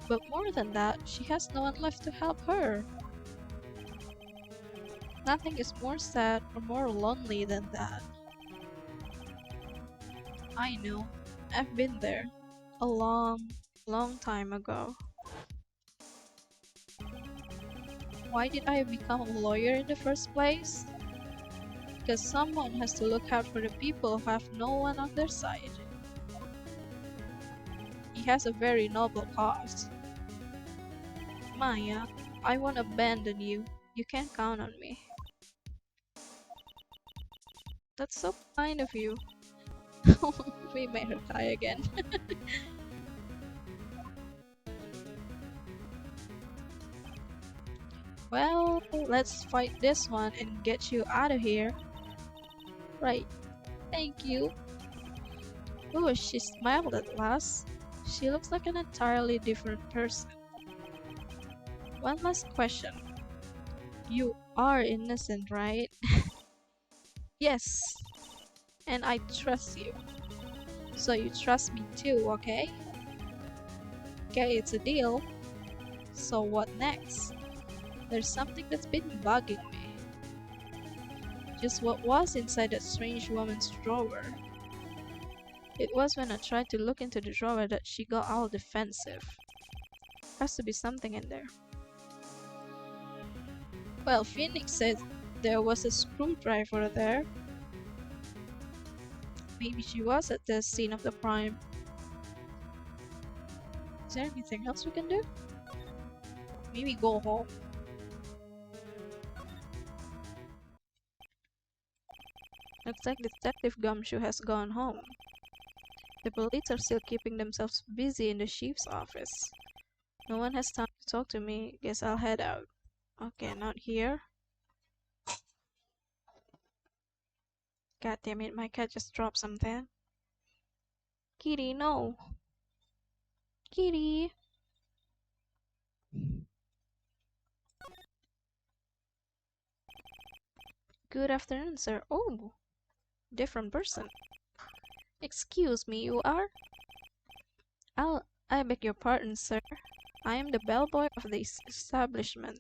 S1: But more than that, she has no one left to help her. Nothing is more sad or more lonely than that. I know. I've been there. A long, long time ago. Why did I become a lawyer in the first place? Because someone has to look out for the people who have no one on their side. He has a very noble cause. Maya, I won't abandon you. You can count on me. That's so kind of you. We made her cry again. Well, let's fight this one and get you out of here. Right. Thank you. Oh, she smiled at last. She looks like an entirely different person. one last question. You are innocent, right? Yes, and I trust you. So you trust me too, okay? Okay, it's a deal. So what next? There's something that's been bugging me. Just what was inside that strange woman's drawer? It was when I tried to look into the drawer that she got all defensive. Has to be something in there. Well, Phoenix said there was a screwdriver there. Maybe she was at the scene of the crime. Is there anything else we can do? Maybe go home. Looks like Detective Gumshoe has gone home. The police are still keeping themselves busy in the chief's office. No one has time to talk to me. Guess I'll head out. Okay, not here. God damn it, my cat just dropped something. Kitty, no. Kitty. Good afternoon, sir. Oh, different person. Excuse me, you are? I beg your pardon, sir. I am the bellboy of this establishment.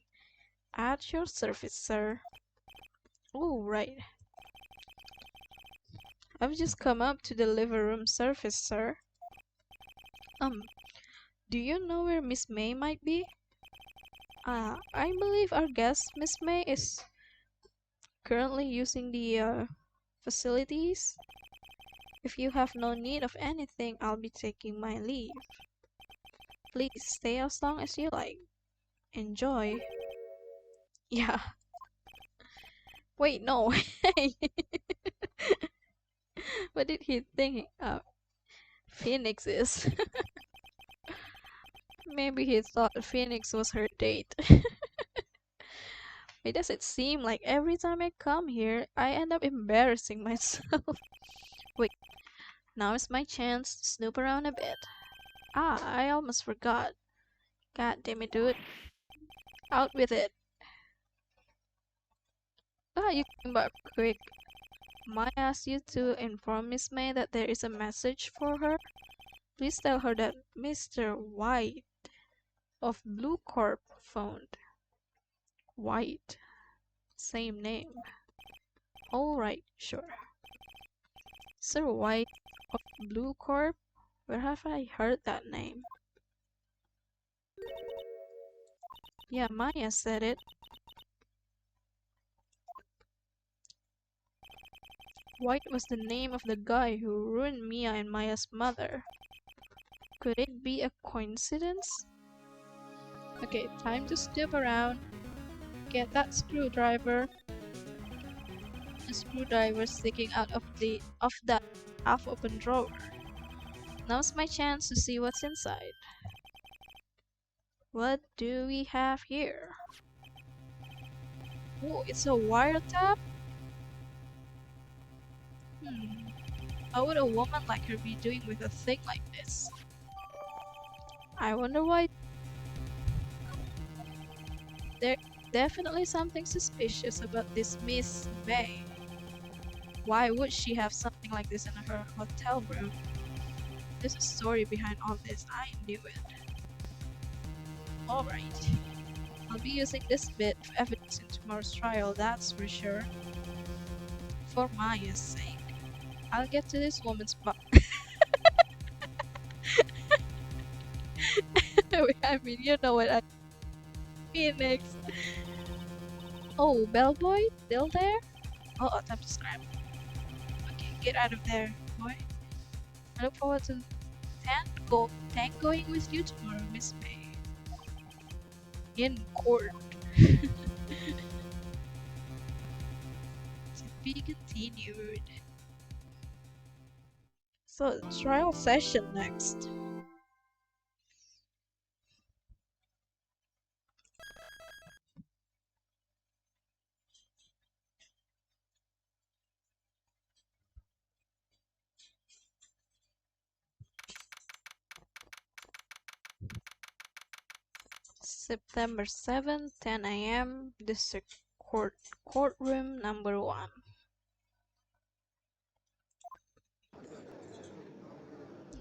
S1: At your service, sir. Oh, right. I've just come up to deliver room service, sir. Do you know where Miss May might be? I believe our guest, Miss May, is currently using the facilities. If you have no need of anything, I'll be taking my leave. Please stay as long as you like. Enjoy. Yeah. Wait, no. Hey. What did he think Phoenix is? Maybe he thought Phoenix was her date. Why does it seem like every time I come here, I end up embarrassing myself? Wait, now is my chance to snoop around a bit. I almost forgot. God damn it, dude. Out with it. You came back quick. Might I ask you to inform Miss May that there is a message for her? Please tell her that Mr. White of Blue Corp phoned. White. Same name. Alright, sure. Sir White of Blue Corp? Where have I heard that name? Yeah, Maya said it. White was the name of the guy who ruined Mia and Maya's mother. Could it be a coincidence? Okay, time to snoop around. Get that screwdriver. The screwdriver sticking out of that half-open drawer. Now's my chance to see what's inside. What do we have here? Oh, it's a wiretap? How would a woman like her be doing with a thing like this? I wonder why. There's definitely something suspicious about this Miss May. Why would she have something like this in her hotel room? There's a story behind all this, I knew it. Alright. I'll be using this bit of evidence in tomorrow's trial, that's for sure. For Maya's sake. I'll get to this woman's I mean, you know what I mean, Phoenix. Oh, bellboy? Still there? Oh, time to scram. Okay, get out of there, boy. I look forward to tangoing with you tomorrow, Miss May. In court. To be continued. So, trial session next. September 7, 10 a.m. District Court, Courtroom number 1.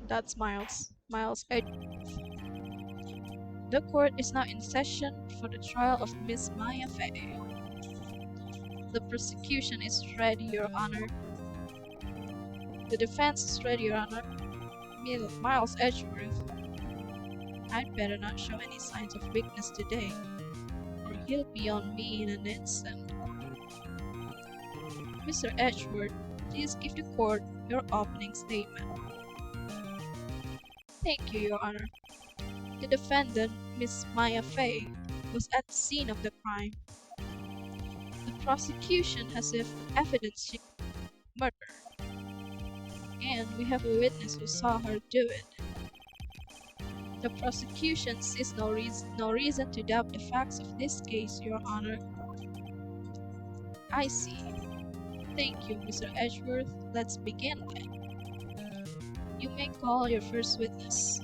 S1: That's Miles. Miles Edgeworth. The court is now in session for the trial of Miss Maya Fey. The prosecution is ready, Your Honor. The defense is ready, Your Honor. Miles Edgeworth. I'd better not show any signs of weakness today, or he'll be on me in an instant. Mr. Edgeworth, please give the court your opening statement. Thank you, Your Honor. The defendant, Miss Maya Fey, was at the scene of the crime. The prosecution has evidence she murdered, and we have a witness who saw her do it. The prosecution sees no reason to doubt the facts of this case, Your Honor. I see. Thank you, Mr. Edgeworth. Let's begin then. You may call your first witness.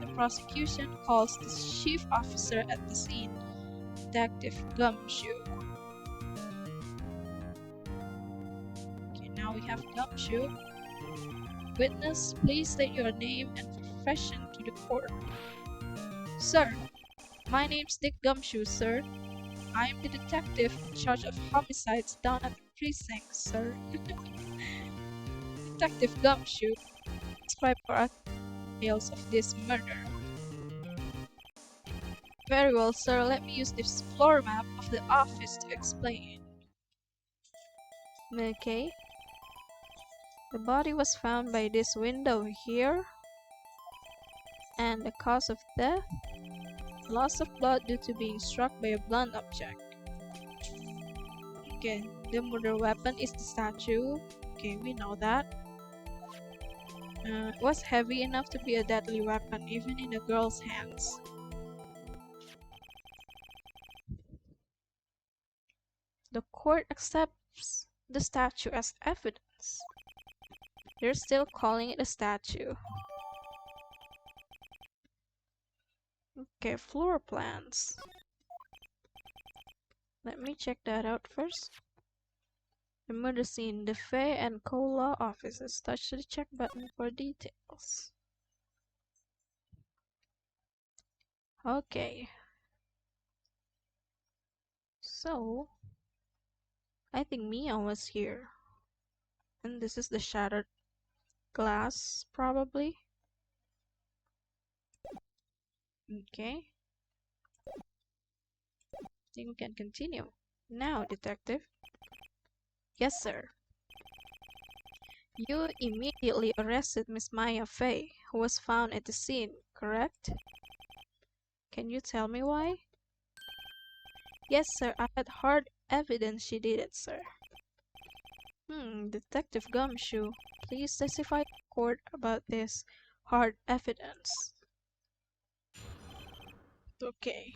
S1: The prosecution calls the chief officer at the scene, Detective Gumshoe. Okay, now we have Gumshoe. Witness, please state your name and profession to the court. Sir, my name's Dick Gumshoe, sir. I am the detective in charge of homicides down at the precinct, sir. Detective Gumshoe, describe for us details of this murder. Very well, sir. Let me use this floor map of the office to explain. Okay. The body was found by this window here. And the cause of death? Loss of blood due to being struck by a blunt object. Okay, the murder weapon is the statue. Okay, we know that. It was heavy enough to be a deadly weapon even in a girl's hands. The court accepts the statue as evidence. They're still calling it a statue. Okay, floor plans. Let me check that out first. The murder scene, the Fay and Co-Law offices. Touch the check button for details. Okay. So, I think Mia was here. And this is the shattered glass, probably. Okay. I think we can continue. Now, detective. Yes, sir. You immediately arrested Miss Maya Fey, who was found at the scene, correct? Can you tell me why? Yes, sir. I had hard evidence she did it, sir. Detective Gumshoe, please testify to court about this hard evidence. Okay.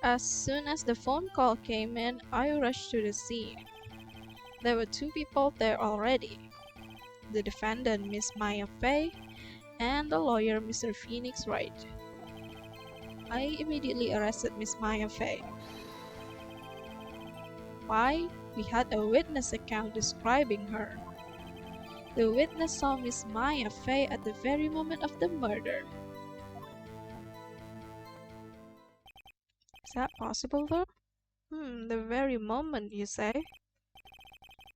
S1: As soon as the phone call came in, I rushed to the scene. There were 2 people there already. The defendant, Miss Maya Fey, and the lawyer, Mr. Phoenix Wright. I immediately arrested Miss Maya Fey. Why? We had a witness account describing her. The witness saw Miss Maya Fey at the very moment of the murder. Is that possible though? The very moment, you say?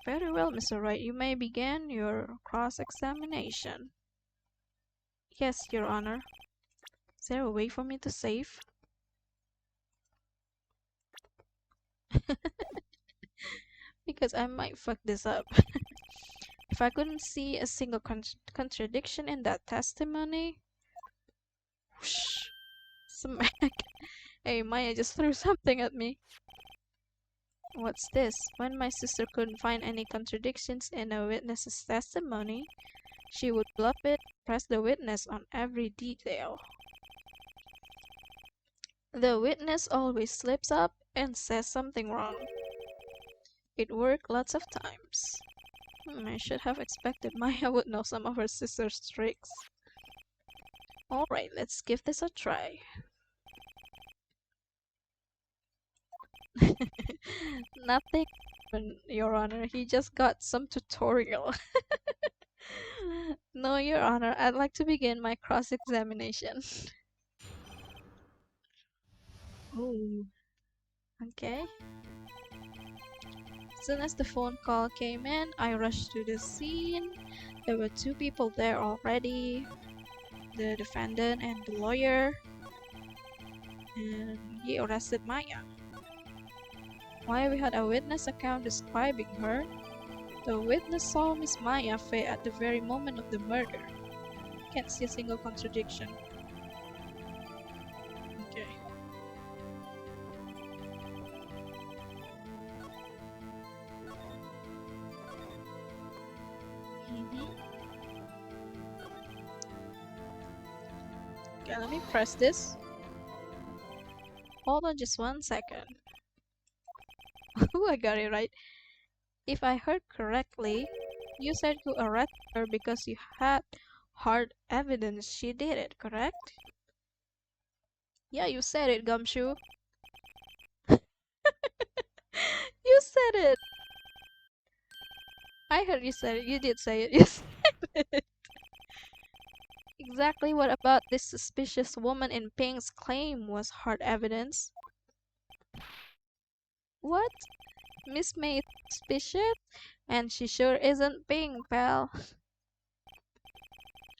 S1: Very well, Mr. Wright, you may begin your cross-examination. Yes, Your Honor. Is there a way for me to save? Because I might fuck this up. If I couldn't see a single contradiction in that testimony... Whoosh! Smack! Hey, Maya just threw something at me. What's this? When my sister couldn't find any contradictions in a witness's testimony, she would bluff it, press the witness on every detail. The witness always slips up and says something wrong. It worked lots of times. I should have expected Maya would know some of her sister's tricks. Alright, let's give this a try. Nothing, Your Honor. He just got some tutorial. No, Your Honor. I'd like to begin my cross-examination. Oh, okay. As soon as the phone call came in, I rushed to the scene. There were two people there already, the defendant and the lawyer, and he arrested Maya. Why we had a witness account describing her. The witness saw Miss Maya Fey at the very moment of the murder. Can't see a single contradiction. Okay. Okay, let me press this. Hold on just 1 second. I got it right. If I heard correctly, you said you arrested her because you had hard evidence she did it, correct? Yeah, you said it, Gumshoe. You said it! I heard you said it. You did say it. You said it. Exactly what about this suspicious woman in pink's claim was hard evidence? What? Miss May is suspicious? And she sure isn't pink, pal.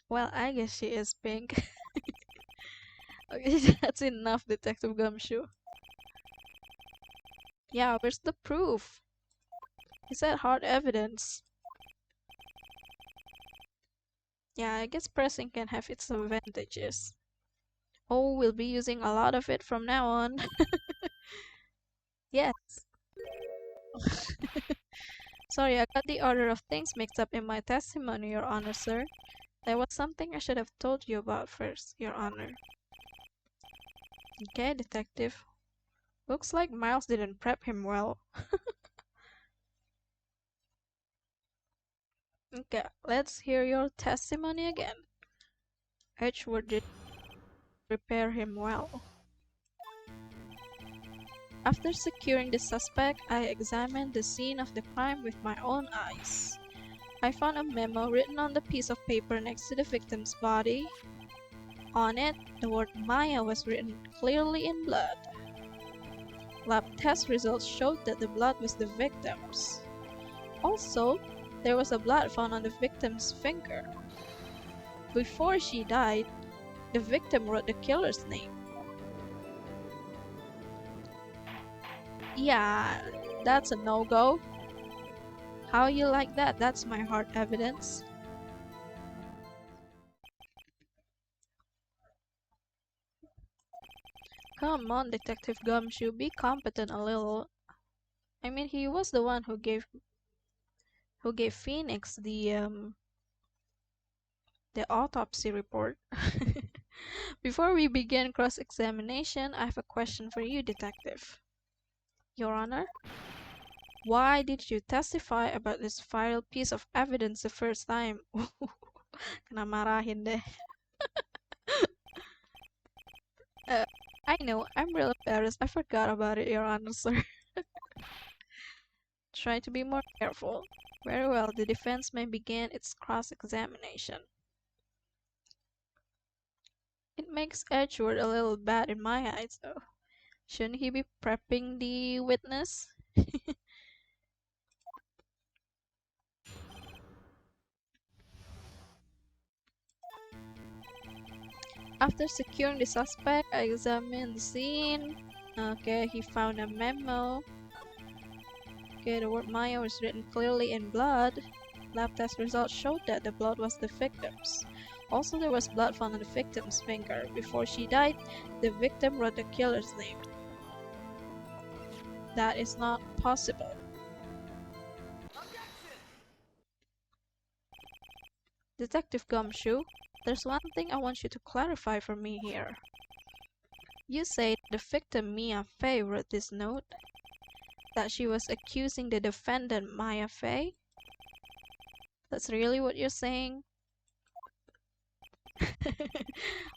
S1: Well, I guess she is pink. Okay, that's enough, Detective Gumshoe. Yeah, where's the proof? He said hard evidence. Yeah, I guess pressing can have its advantages. Oh, we'll be using a lot of it from now on. Yes. Sorry, I got the order of things mixed up in my testimony, Your Honor, sir. There was something I should have told you about first, Your Honor. Okay, Detective. Looks like Miles didn't prep him well. Okay, let's hear your testimony again. Edgeworth did prepare him well. After securing the suspect, I examined the scene of the crime with my own eyes. I found a memo written on the piece of paper next to the victim's body. On it, the word Maya was written clearly in blood. Lab test results showed that the blood was the victim's. Also, there was a blood found on the victim's finger. Before she died, the victim wrote the killer's name. Yeah, that's a no-go. How you like that? That's my hard evidence. Come on, Detective Gumshoe, be competent a little. I mean, he was the one who gave Phoenix the autopsy report. Before we begin cross-examination, I have a question for you, Detective. Your Honor, why did you testify about this viral piece of evidence the first time? Kena marahin deh. I know, I'm real embarrassed. I forgot about it, Your Honor, sir. Try to be more careful. Very well, the defense may begin its cross-examination. It makes Edgeworth a little bad in my eyes, though. Shouldn't he be prepping the witness? After securing the suspect, I examined the scene. Okay, he found a memo. Okay, the word Maya was written clearly in blood. Lab test results showed that the blood was the victim's. Also, there was blood found on the victim's finger. Before she died, the victim wrote the killer's name. That is not possible. Detective Gumshoe, there's one thing I want you to clarify for me here. You say the victim Mia Fey wrote this note? That she was accusing the defendant Maya Fey? That's really what you're saying?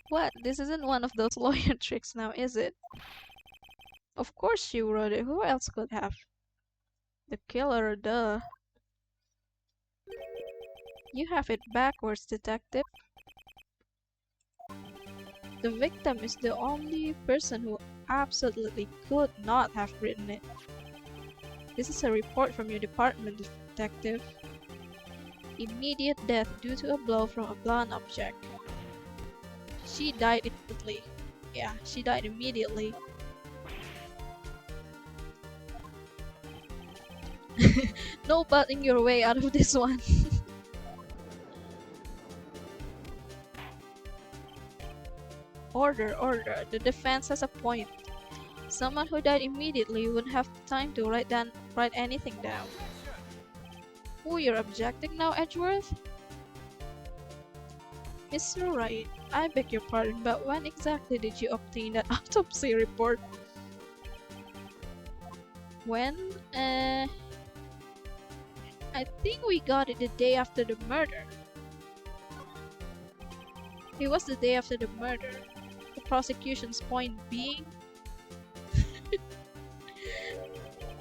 S1: What? This isn't one of those lawyer tricks now, is it? Of course you wrote it. Who else could have? The killer, duh. You have it backwards, detective. The victim is the only person who absolutely could not have written it. This is a report from your department, detective. Immediate death due to a blow from a blunt object. She died immediately. Yeah, she died immediately. No butting your way out of this one. Order, order. The defense has a point. Someone who died immediately wouldn't have time to write anything down. Oh, you're objecting now, Edgeworth? Mr. Wright, I beg your pardon, but when exactly did you obtain that autopsy report? When? I think we got it the day after the murder. It was the day after the murder. The prosecution's point being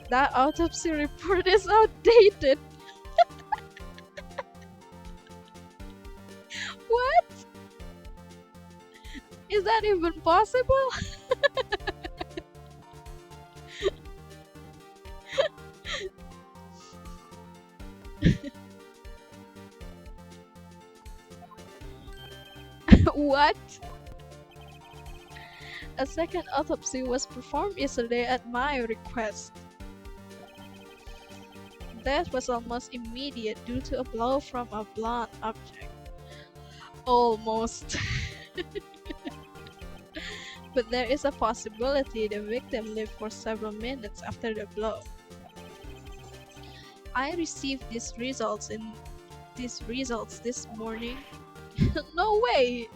S1: that autopsy report is outdated. What? Is that even possible? What? A second autopsy was performed yesterday at my request. Death was almost immediate due to a blow from a blunt object. Almost. But there is a possibility the victim lived for several minutes after the blow. I received these results this morning. No way!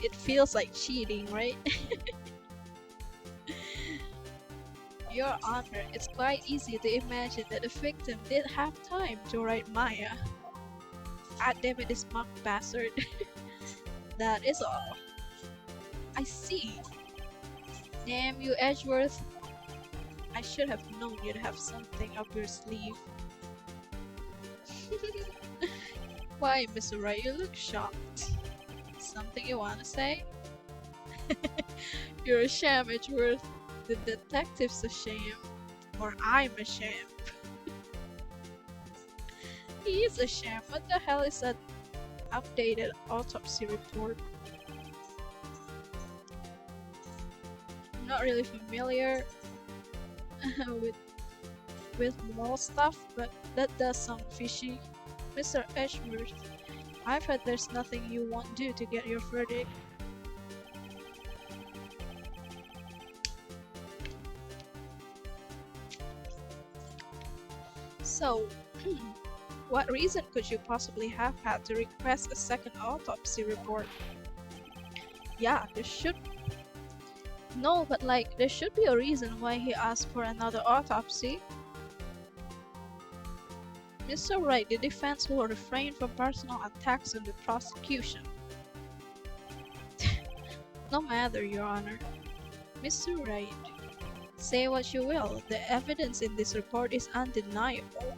S1: It feels like cheating, right? Your Honor, it's quite easy to imagine that the victim did have time to write Maya. Ah, damn it, this mock bastard. That is all. I see. Damn you, Edgeworth. I should have known you'd have something up your sleeve. Why, Mr. Wright, you look shocked. Something you wanna say? You're a sham, Edgeworth. The detective's a sham. Or I'm a sham. He is a sham. What the hell is that updated autopsy report? I'm not really familiar with mall stuff, but that does sound fishy. Mr. Edgeworth, I've heard there's nothing you won't do to get your verdict. So, what reason could you possibly have had to request a second autopsy report? Yeah, there should. No, but like, there should be a reason why he asked for another autopsy. Mr. Wright, the defense will refrain from personal attacks on the prosecution. No matter, Your Honor. Mr. Wright, say what you will, the evidence in this report is undeniable.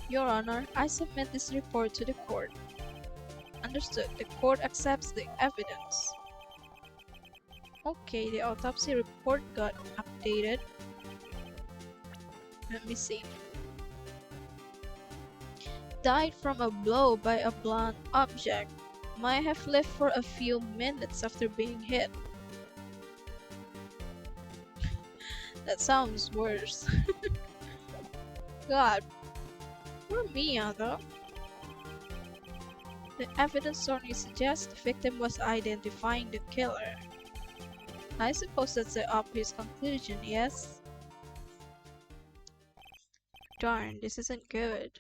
S1: Your Honor, I submit this report to the court. Understood. The court accepts the evidence. Okay, the autopsy report got updated. Let me see. Died from a blow by a blunt object. Might have lived for a few minutes after being hit. That sounds worse. God. Poor Mia, though. The evidence strongly suggests the victim was identifying the killer. I suppose that's the obvious conclusion, yes? Darn, this isn't good.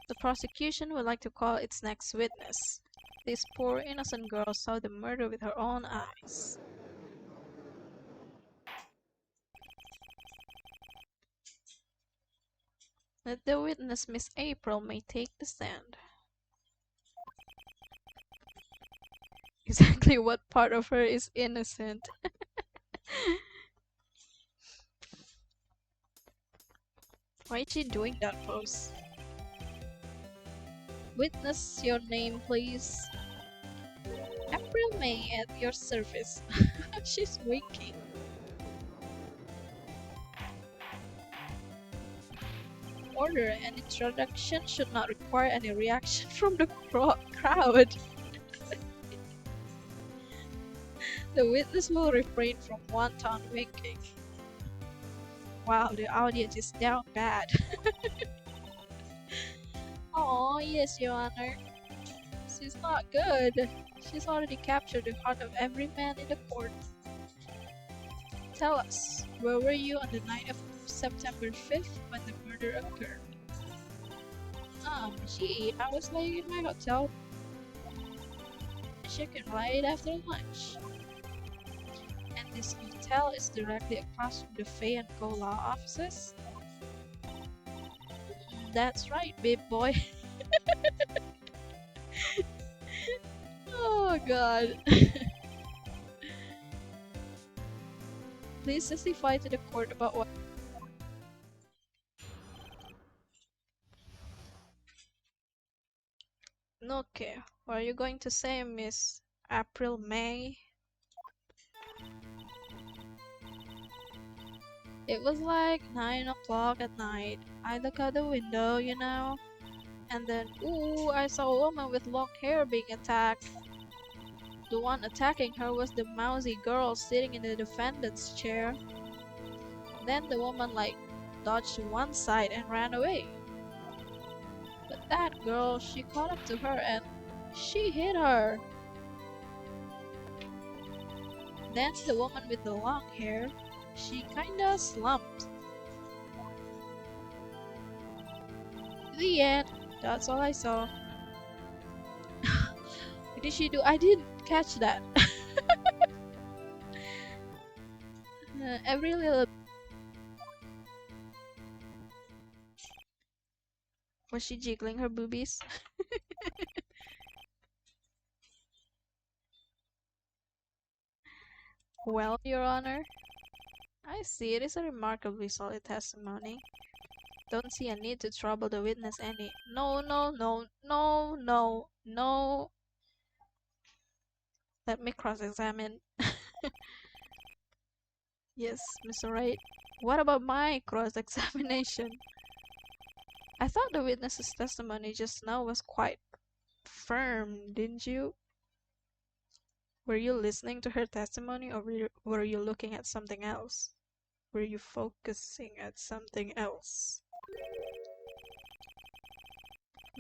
S1: The prosecution would like to call its next witness. This poor innocent girl saw the murder with her own eyes. Let the witness, Miss April, may take the stand. exactly what part of her is innocent. Why is she doing that pose? Witness your name, please. April May at your service. She's winking. Order, an introduction should not require any reaction from the crowd. The witness will refrain from wanton winking. Wow, the audience is down bad. Oh, yes, Your Honor. She's not good. She's already captured the heart of every man in the court. Tell us, where were you on the night of September 5th when the murder occurred? Gee, I was laying in my hotel chicken right after lunch. And this hotel is directly across from the Fay & Co. law offices? That's right, big boy. Oh god. Please testify to the court about what. Okay, what are you going to say, Miss April May? It was like 9 o'clock at night. I look out the window, you know, and then, ooh, I saw a woman with long hair being attacked. The one attacking her was the mousy girl sitting in the defendant's chair. Then the woman, like, dodged to one side and ran away. But that girl, she caught up to her and she hit her. Then the woman with the long hair, she kinda slumped. The end. That's all I saw. What did she do? I didn't catch that. Every little. Was she jiggling her boobies? Well, Your Honor, I see it is a remarkably solid testimony. Don't see a need to trouble the witness any. No, no, no, no, no, no. Let me cross-examine. Yes, Mr. Wright. What about my cross-examination? I thought the witness's testimony just now was quite firm, didn't you? Were you listening to her testimony or were you looking at something else? Were you focusing at something else?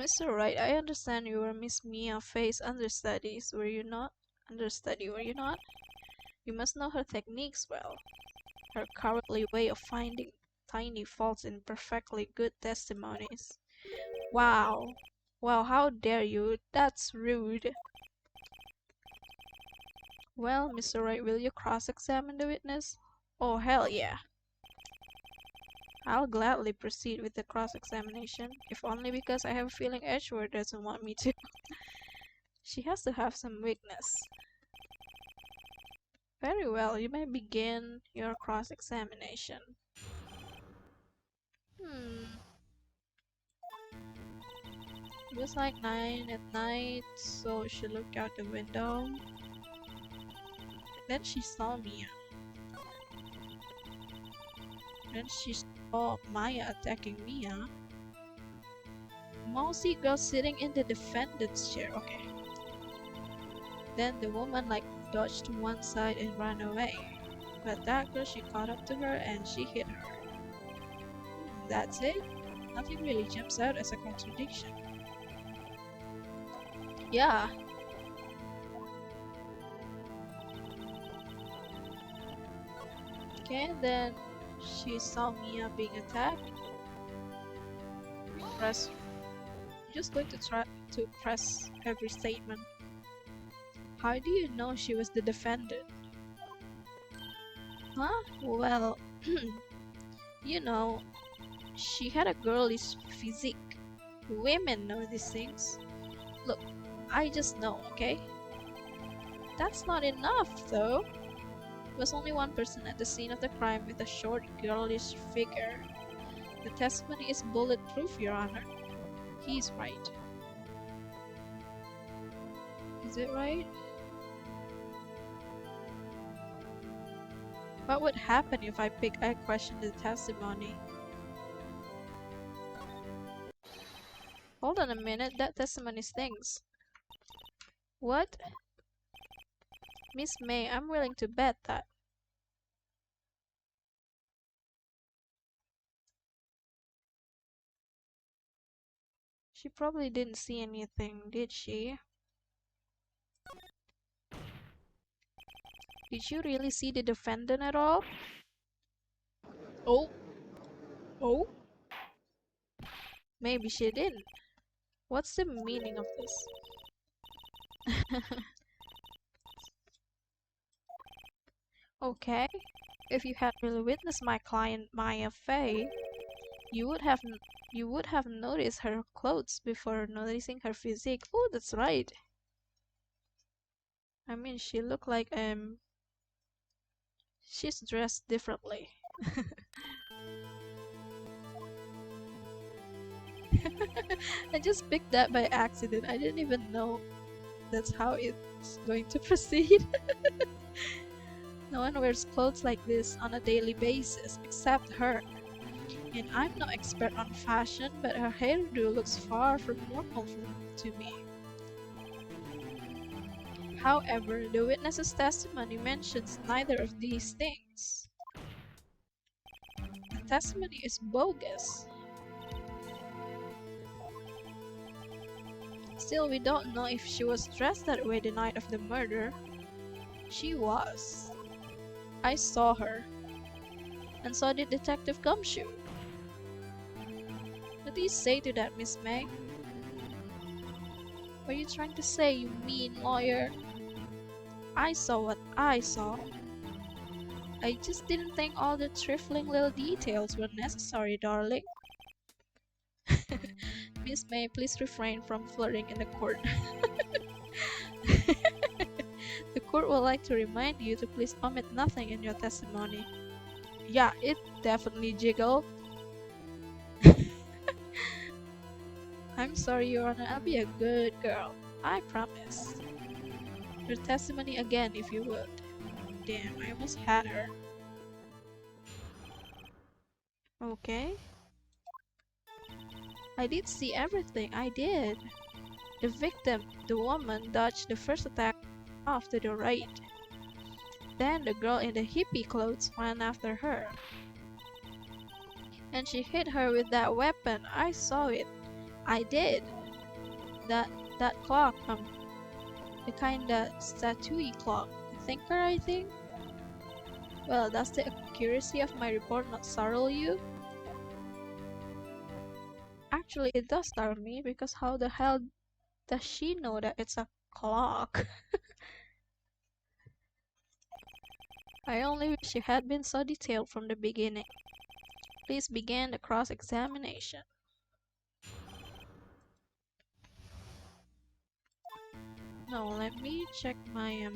S1: Mr. Wright, I understand you were Miss Mia Fay's understudies, were you not? Understudy, were you not? You must know her techniques well. Her cowardly way of finding tiny faults in perfectly good testimonies. Wow. Wow, how dare you? That's rude. Well, Mr. Wright, will you cross-examine the witness? Oh, hell yeah. I'll gladly proceed with the cross-examination, if only because I have a feeling Edgeworth doesn't want me to. She has to have some weakness. Very well, you may begin your cross-examination. It was like 9 at night, so she looked out the window. Then she saw Mia. Then she saw Maya attacking Mia. Mousy girl sitting in the defendant's chair. Okay. Then the woman like dodged to one side and ran away. But that girl, she caught up to her and she hit her. That's it? Nothing really jumps out as a contradiction. Yeah. Okay, then she saw Mia being attacked. Press. I'm just going to try to press every statement. How do you know she was the defendant? Huh? Well, you know, she had a girlish physique. Women know these things. Look, I just know, okay? That's not enough, though. There was only one person at the scene of the crime with a short, girlish figure. The testimony is bulletproof, Your Honor. He's right. Is it right? What would happen if I question the testimony? Hold on a minute, that testimony stinks. What? Miss May, I'm willing to bet that. She probably didn't see anything, did she? Did you really see the defendant at all? Oh. Oh? Maybe she didn't. What's the meaning of this? Okay. If you had really witnessed my client Maya Fey, you would have noticed her clothes before noticing her physique. Oh, that's right. I mean, she looked like she's dressed differently. I just picked that by accident. I didn't even know that's how it's going to proceed. No one wears clothes like this on a daily basis except her. And I'm no expert on fashion, but her hairdo looks far from normal to me. However, the witness's testimony mentions neither of these things. The testimony is bogus. Still, we don't know if she was dressed that way the night of the murder. She was. I saw her. And so did Detective Gumshoe. What do you say to that, Miss May? What are you trying to say, you mean lawyer? I saw what I saw. I just didn't think all the trifling little details were necessary, darling. Miss May, please refrain from flirting in the court. The court would like to remind you to please omit nothing in your testimony. Yeah, it definitely jiggled. I'm sorry, Your Honor. I'll be a good girl. I promise. Your testimony again, if you would. Damn, I almost had her. Okay. I did see everything. I did. The victim, the woman, dodged the first attack off to the right. Then the girl in the hippie clothes ran after her. And she hit her with that weapon. I saw it. I did. That clock, the kinda statue clock. The thinker, I think? Well, does the accuracy of my report not startle you? Actually, it does startle me, because how the hell does she know that it's a clock? I only wish you had been so detailed from the beginning. Please begin the cross-examination. No, let me check my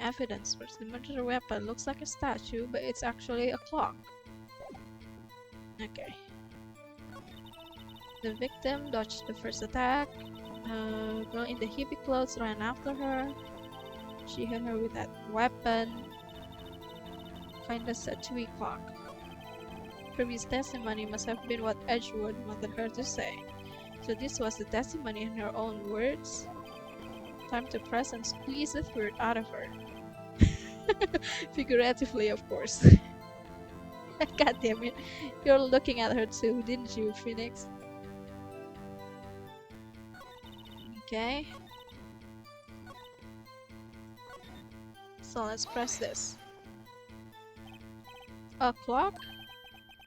S1: evidence first. The murder weapon looks like a statue, but it's actually a clock. Okay. The victim dodged the first attack. Girl in the hippie clothes ran after her. She hit her with that weapon. Kinda statue clock. Previous testimony must have been what Edgewood wanted her to say. So this was the testimony in her own words. Time to press and squeeze the truth out of her. Figuratively, of course. God damn it. You're looking at her too, didn't you, Phoenix? Okay. So let's press this. A clock?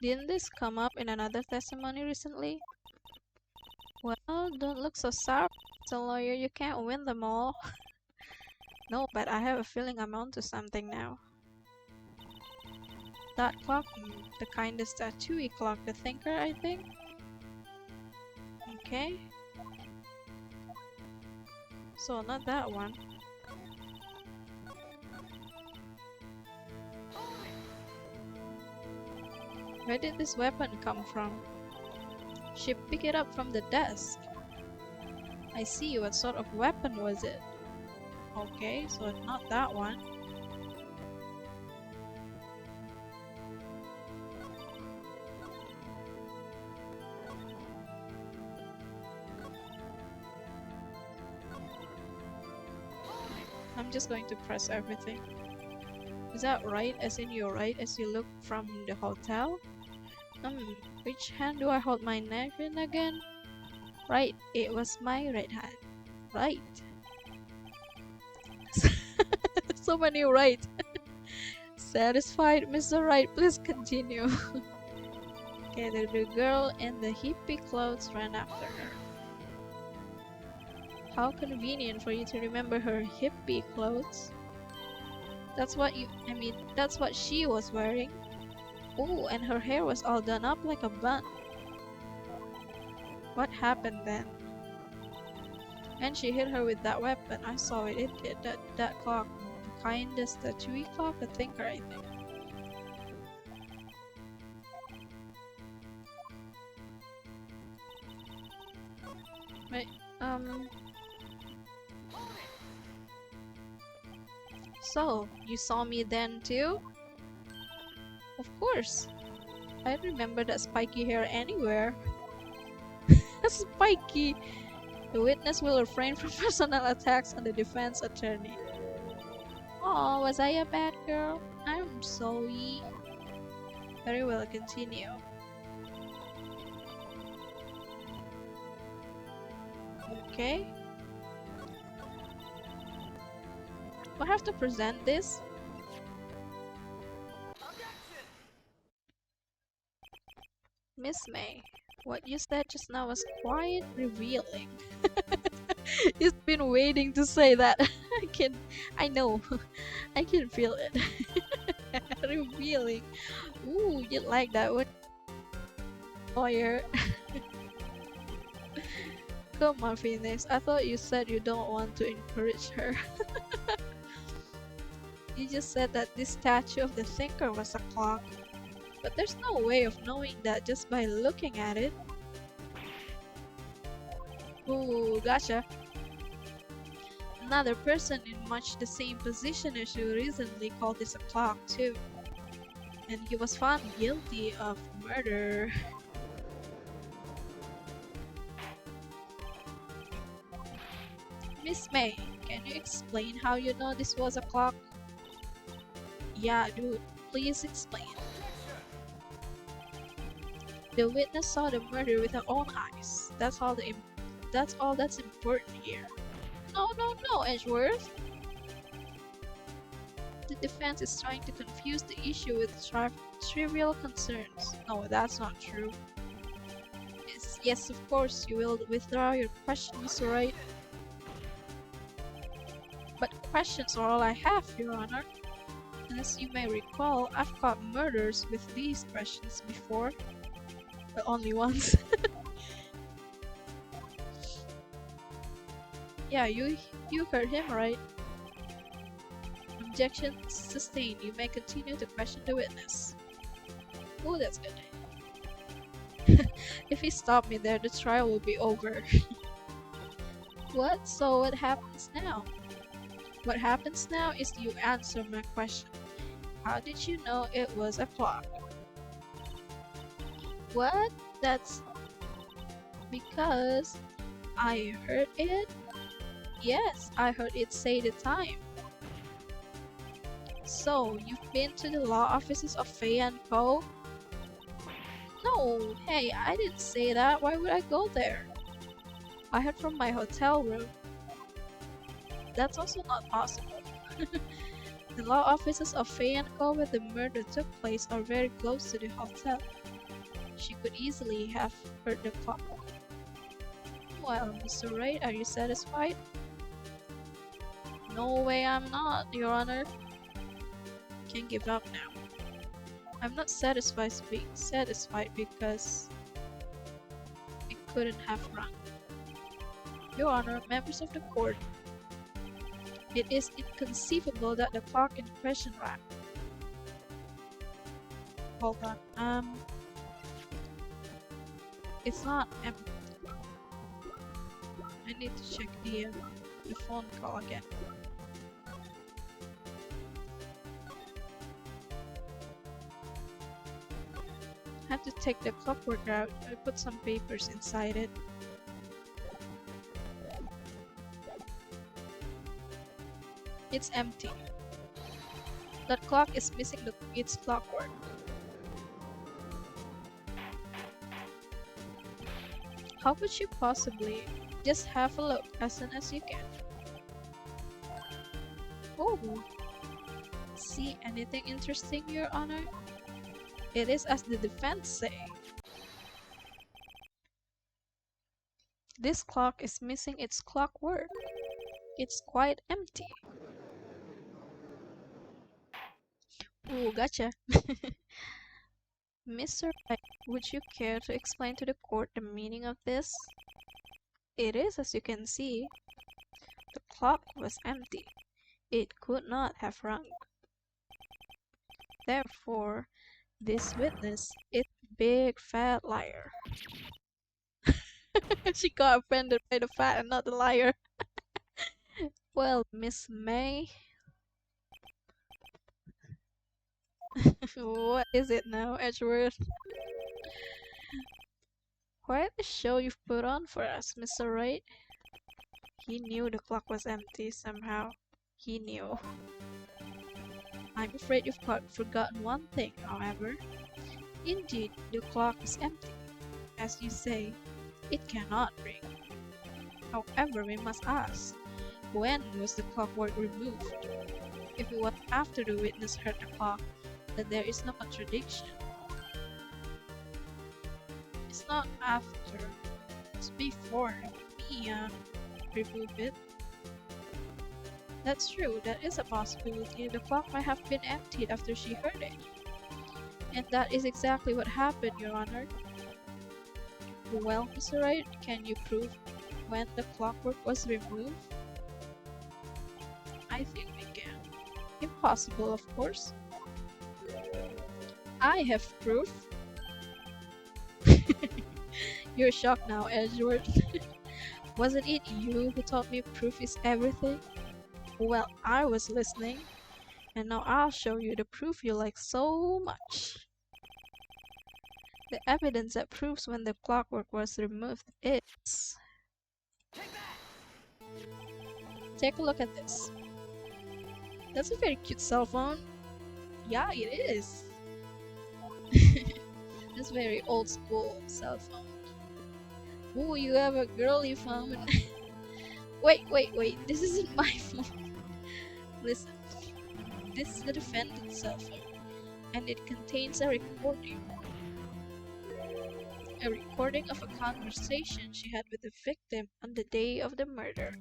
S1: Didn't this come up in another testimony recently? Well, don't look so sour, Mr. Lawyer. You can't win them all. No, but I have a feeling I'm onto something now. That clock, the kind of statue clock, the thinker, I think? Okay. So not that one. Where did this weapon come from? She picked it up from the desk. I see, what sort of weapon was it? Okay, so not that one. I'm just going to press everything. Is that right? As in you're right as you look from the hotel? Which hand do I hold my knife in again? Right, it was my right hand. Right. So many right. Satisfied, Mr. Wright, please continue. Okay, the girl in the hippie clothes ran after her. How convenient for you to remember her hippie clothes. That's what that's what she was wearing. Oh, and her hair was all done up like a bun. What happened then? And she hit her with that weapon. I saw it. It did. That clock. The kindest, the Chewy clock, the thinker, I think. Right. So, you saw me then too? Of course. I remember that spiky hair anywhere. Spiky! The witness will refrain from personal attacks on the defense attorney. Oh, was I a bad girl? I'm sorry. Very well, continue. Okay. Do I have to present this? Miss May, what you said just now was quite revealing. You've been waiting to say that. I know. I can feel it. Revealing. Ooh, you like that one, lawyer. Come on, Phoenix. I thought you said you don't want to encourage her. You just said that this statue of the thinker was a clock. But there's no way of knowing that just by looking at it. Ooh, gotcha. Another person in much the same position as you recently called this a clock too. And he was found guilty of murder. Miss May, can you explain how you know this was a clock? Yeah, dude, please explain. The witness saw the murder with her own eyes. That's all that's important here. No, Edgeworth. The defense is trying to confuse the issue with trivial concerns. No, that's not true. Yes, of course, you will withdraw your question, Mr. Wright. But questions are all I have, Your Honor. As you may recall, I've caught murders with these questions before. But only once. Yeah, you heard him right. Objection sustained. You may continue to question the witness. Oh, that's good. If he stopped me there, the trial will be over. What? So what happens now? What happens now is you answer my question. How did you know it was a clock? What? That's because I heard it? Yes, I heard it say the time. So, you've been to the law offices of Fay & Co? No, hey, I didn't say that. Why would I go there? I heard from my hotel room. That's also not possible. The law offices of Fay & Co where the murder took place are very close to the hotel. She could easily have heard the clock. Well, Mr. Wright, are you satisfied? No way I'm not, Your Honor. Can give up now. I'm not satisfied being satisfied because it couldn't have run. Your Honor, members of the court, It is inconceivable that the clock in question ran. Hold on. It's not empty. I need to check the phone call again. I have to take the clockwork out. I put some papers inside it. It's empty. That clock is missing its clockwork. How could you possibly? Just have a look as soon as you can. Oh! See anything interesting, Your Honor? It is as the defense say. This clock is missing its clockwork. It's quite empty. Ooh, gotcha. Mr. Wright, would you care to explain to the court the meaning of this? It is as you can see. The clock was empty. It could not have rung. Therefore, this witness is a big fat liar. She got offended by the fat and not the liar. Well, Miss May. What is it now, Edgeworth? Quite a show you've put on for us, Mr. Wright. He knew the clock was empty somehow. He knew. I'm afraid you've forgotten one thing, however. Indeed, the clock is empty. As you say, it cannot ring. However, we must ask, when was the clockwork removed? If it was after the witness heard the clock, then there is no contradiction. It's not after, it's before me remove it. That's true, that is a possibility. The clock might have been emptied after she heard it. And that is exactly what happened, Your Honor. Well, Mr. Wright, can you prove when the clockwork was removed? I think we can. Impossible, of course. I have proof. You're shocked now, Edgeworth. Wasn't it you who taught me proof is everything? Well, I was listening, and now I'll show you the proof you like so much. The evidence that proves when the clockwork was removed is... Take a look at this. That's a very cute cell phone. Yeah, it is. That's very old school cell phone. Ooh, you have a girly phone. Wait, this isn't my phone. Listen, this is the defendant's cell phone, and it contains a recording. A recording of a conversation she had with the victim on the day of the murder.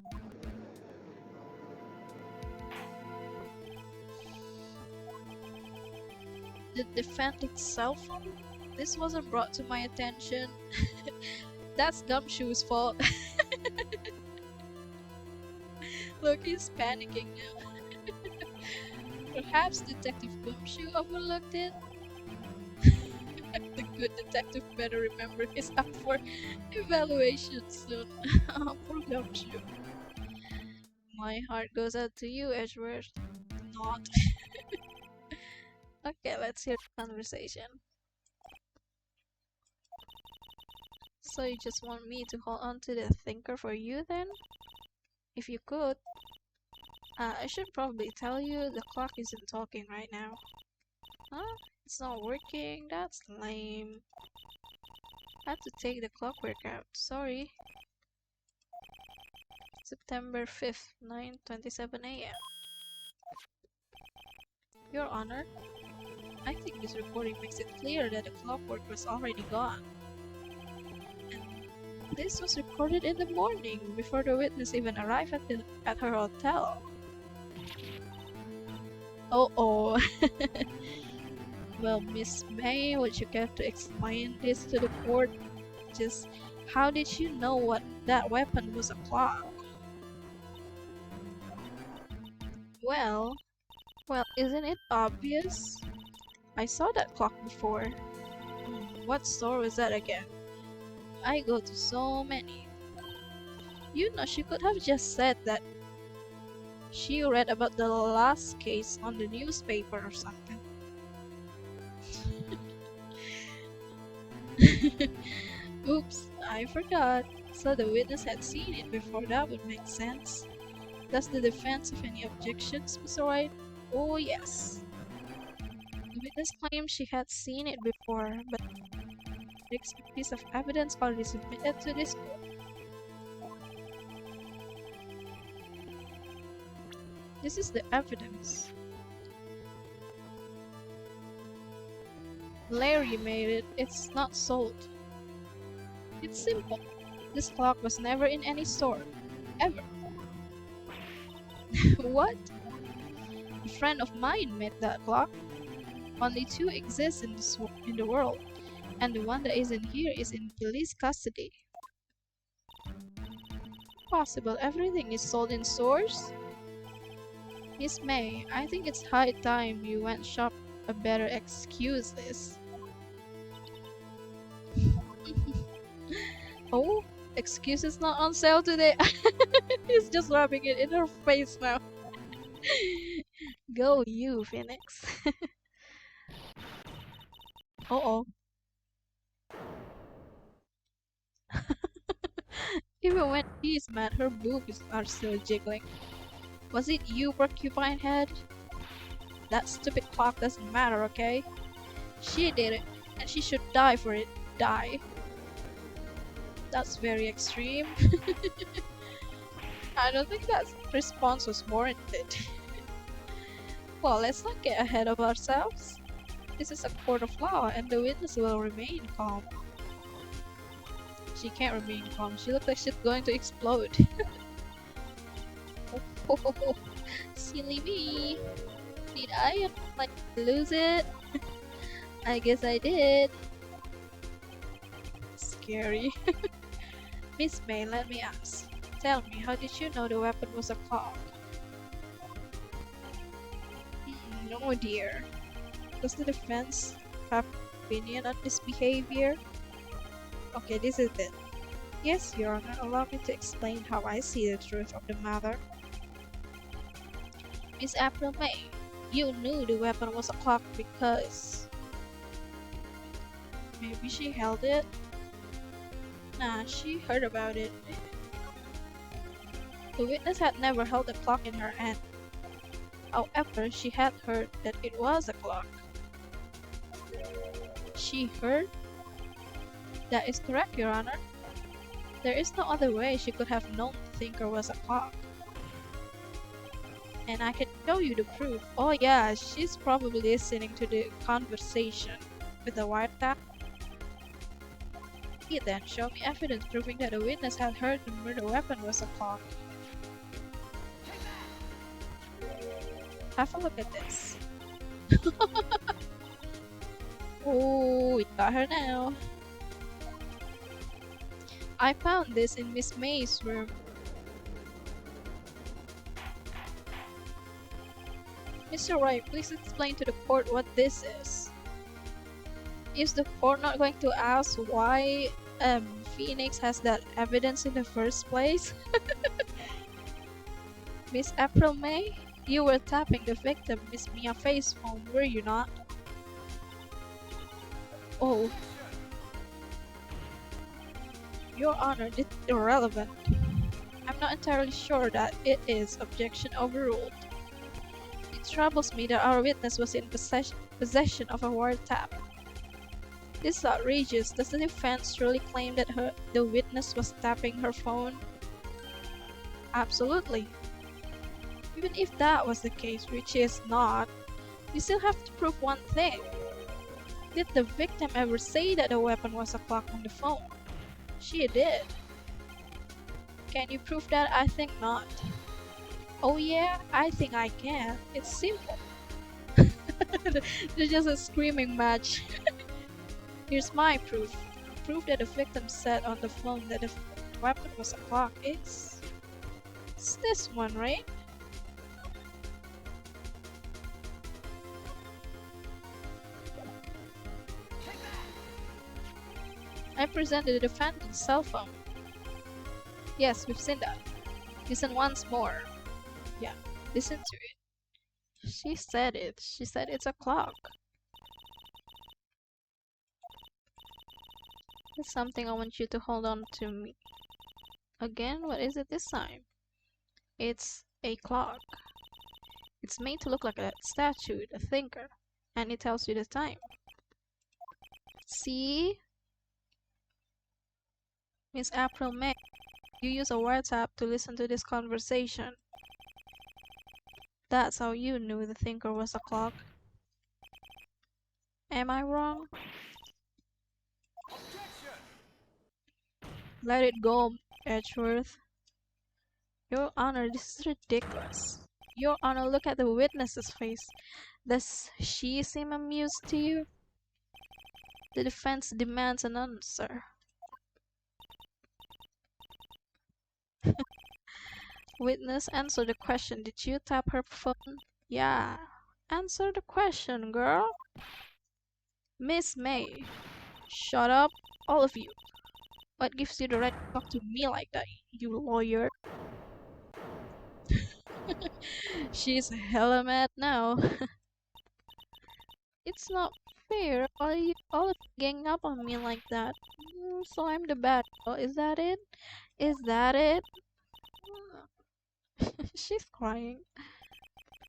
S1: The defendant's cell phone? This wasn't brought to my attention. That's Gumshoe's fault. Look, he's panicking now. Perhaps Detective Gumshoe overlooked it? The good detective better remember he's up for evaluation soon. Poor Gumshoe. My heart goes out to you, Edgeworth. Not. Okay, let's hear the conversation. So you just want me to hold on to the thinker for you then? If you could. I should probably tell you the clock isn't talking right now. Huh? It's not working? That's lame. I have to take the clockwork out. Sorry. September 5th, 9:27 a.m. Your Honor, I think this recording makes it clear that the clockwork was already gone. And this was recorded in the morning, before the witness even arrived at her hotel. Oh. Well, Miss May, would you care to explain this to the court? Just how did you know what that weapon was a clock? Well, isn't it obvious? I saw that clock before. What store was that again? I go to so many. You know, she could have just said that she read about the last case on the newspaper or something. Oops, I forgot. So the witness had seen it before. That would make sense. Does the defense have any objections, Mr. Wright? Oh yes. The witness claimed she had seen it before, but it's a piece of evidence already submitted to this court. This is the evidence. Larry made it. It's not sold. It's simple. This clock was never in any store. Ever. What? A friend of mine made that clock. Only two exist in the world, and the one that isn't here is in police custody. Possible everything is sold in stores? Miss May, I think it's high time you went shop a better excuse this. Oh, excuse is not on sale today. He's just rubbing it in her face now. Go you, Phoenix. Uh-oh. Even when she's mad, her boobs are still jiggling. Was it you, porcupine head? That stupid clock doesn't matter, okay? She did it, and she should die for it. Die. That's very extreme. I don't think that response was warranted. Well, let's not get ahead of ourselves. This is a court of law, and the witness will remain calm. She can't remain calm. She looks like she's going to explode. Oh, silly me. Did I like lose it? I guess I did. Scary. Miss May, let me ask. Tell me, how did you know the weapon was a clock? No dear. Does the defense have opinion on this behavior? Okay, this is it. Yes, Your Honor, allow me to explain how I see the truth of the matter. Miss April May, you knew the weapon was a clock because... maybe she held it? Nah, she heard about it. The witness had never held a clock in her hand. However, she had heard that it was a clock. She heard? That is correct, Your Honor. There is no other way she could have known the thinker was a clock. And I can show you the proof. Oh yeah, she's probably listening to the conversation with the wiretap. Okay then, show me evidence proving that the witness had heard the murder weapon was a clock. Have a look at this. Oh, we got her now. I found this in Miss May's room. Mr. Wright, please explain to the court what this is. Is the court not going to ask why Phoenix has that evidence in the first place? Miss April May, you were tapping the victim Miss Mia Faye's phone, were you not? Oh. Your Honor, this is irrelevant. I'm not entirely sure that it is. Objection overruled. It troubles me that our witness was in possession of a wiretap. This is outrageous. Does the defense truly claim that the witness was tapping her phone? Absolutely. Even if that was the case, which is not, we still have to prove one thing. Did the victim ever say that the weapon was a clock on the phone? She did. Can you prove that? I think not. Oh yeah, I think I can. It's simple. There's just a screaming match. Here's my proof. Proof that the victim said on the phone that the weapon was a clock is... it's this one, right? presented the defendant's cell phone. Yes, we've seen that. Listen once more. Yeah, listen to it. She said it. She said it's a clock. It's something I want you to hold on to me. Again, what is it this time? It's a clock. It's made to look like a statue, a thinker, and it tells you the time. See? Miss April May, you use a wiretap to listen to this conversation. That's how you knew the thinker was a clock. Am I wrong? Let it go, Edgeworth. Your Honor, this is ridiculous. Your Honor, look at the witness's face. Does she seem amused to you? The defense demands an answer. Witness, answer the question. Did you tap her phone? Yeah. Answer the question, girl. Miss May. Shut up, all of you. What gives you the right to talk to me like that, you lawyer? She's hella mad now. It's not fair. All of you gang up on me like that. So I'm the bad girl. Is that it? Is that it? She's crying.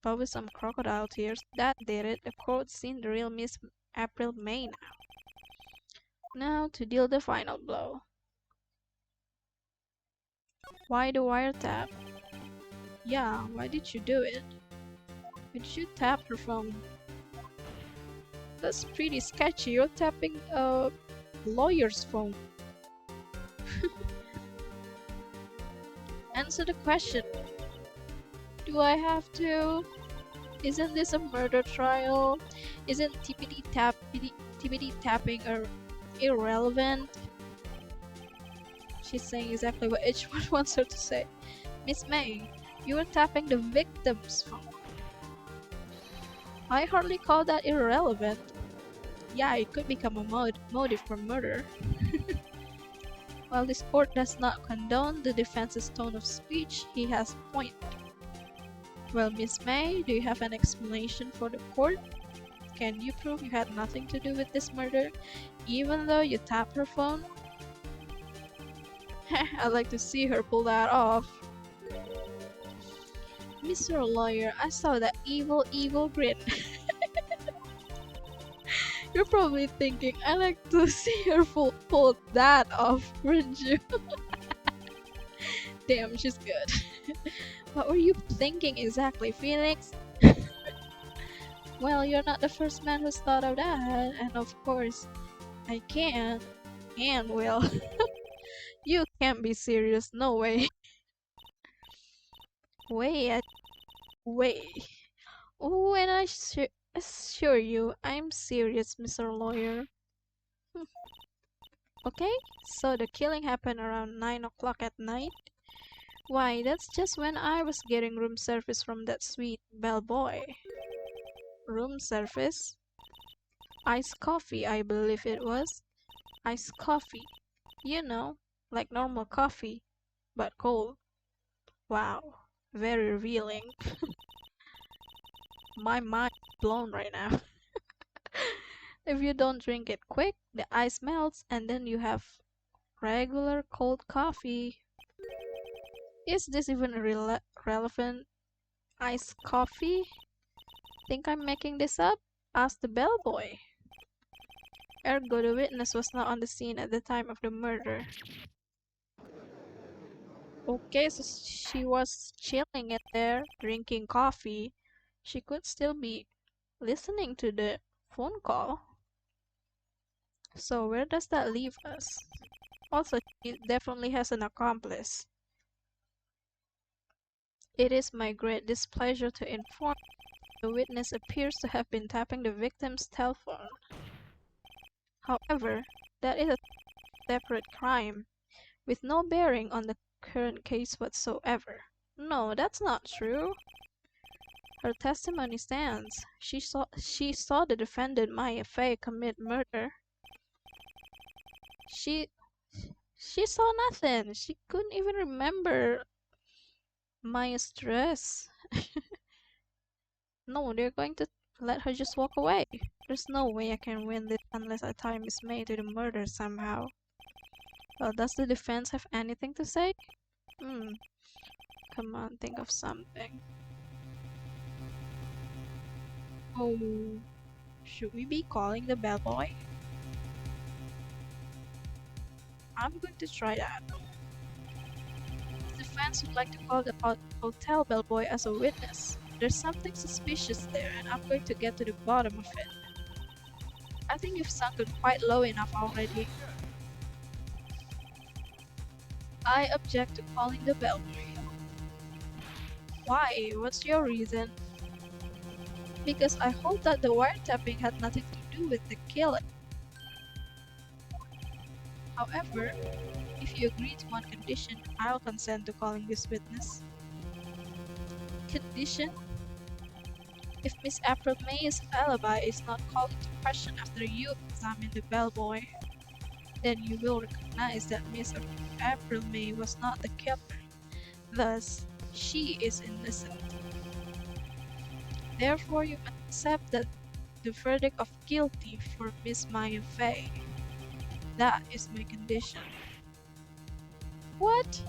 S1: Probably some crocodile tears. That did it. The court's seen the real Miss April May now. Now to deal the final blow. Why the wiretap? Yeah, why did you do it? Why did you tap her phone? That's pretty sketchy. You're tapping a lawyer's phone. Answer the question. Do I have to? Isn't this a murder trial? Isn't TPD tapping irrelevant? She's saying exactly what Edgewood wants her to say. Miss May, you were tapping the victim's phone. I hardly call that irrelevant. Yeah, it could become a motive for murder. While this court does not condone the defense's tone of speech, he has a point. Well, Miss May, do you have an explanation for the court? Can you prove you had nothing to do with this murder, even though you tapped her phone? I'd like to see her pull that off. Mr. Lawyer, I saw that evil grin. You're probably thinking, I'd like to see her pull that off, wouldn't you? Damn, she's good. What were you thinking exactly, Phoenix? Well, you're not the first man who's thought of that, and of course, I can't and will. You can't be serious, no way. Wait. Oh, and I assure you, I'm serious, Mr. Lawyer. Okay, so the killing happened around 9 o'clock at night? Why, that's just when I was getting room service from that sweet bellboy. Room service? Iced coffee, I believe it was. Iced coffee. You know, like normal coffee, but cold. Wow, very revealing. My mind is blown right now. If you don't drink it quick, the ice melts and then you have regular cold coffee. Is this even relevant? Iced coffee? Think I'm making this up? Ask the bellboy. Ergo, the witness was not on the scene at the time of the murder. Okay, so she was chilling in there, drinking coffee. She could still be listening to the phone call. So where does that leave us? Also, she definitely has an accomplice. It is my great displeasure to inform you the witness appears to have been tapping the victim's telephone. However, that is a separate crime, with no bearing on the current case whatsoever. No, that's not true. Her testimony stands. She saw the defendant Maya Fey commit murder. She she saw nothing. She couldn't even remember Maya's dress. No, they're going to let her just walk away. There's no way I can win this unless I tie Miss May to the murder somehow. Well, does the defense have anything to say? Hmm, come on, think of something. Oh, should we be calling the bellboy? I'm going to try that. The defense would like to call the hotel bellboy as a witness. There's something suspicious there, and I'm going to get to the bottom of it. I think you've sunk it quite low enough already. I object to calling the bellboy. Why? What's your reason? Because I hope that the wiretapping had nothing to do with the killing. However, if you agree to one condition, I'll consent to calling this witness. Condition? If Miss April May's alibi is not called into question after you examine the bellboy, then you will recognize that Miss April May was not the killer. Thus, she is innocent. Therefore, you must accept that the verdict of guilty for Miss Maya Fay. That is my condition. What?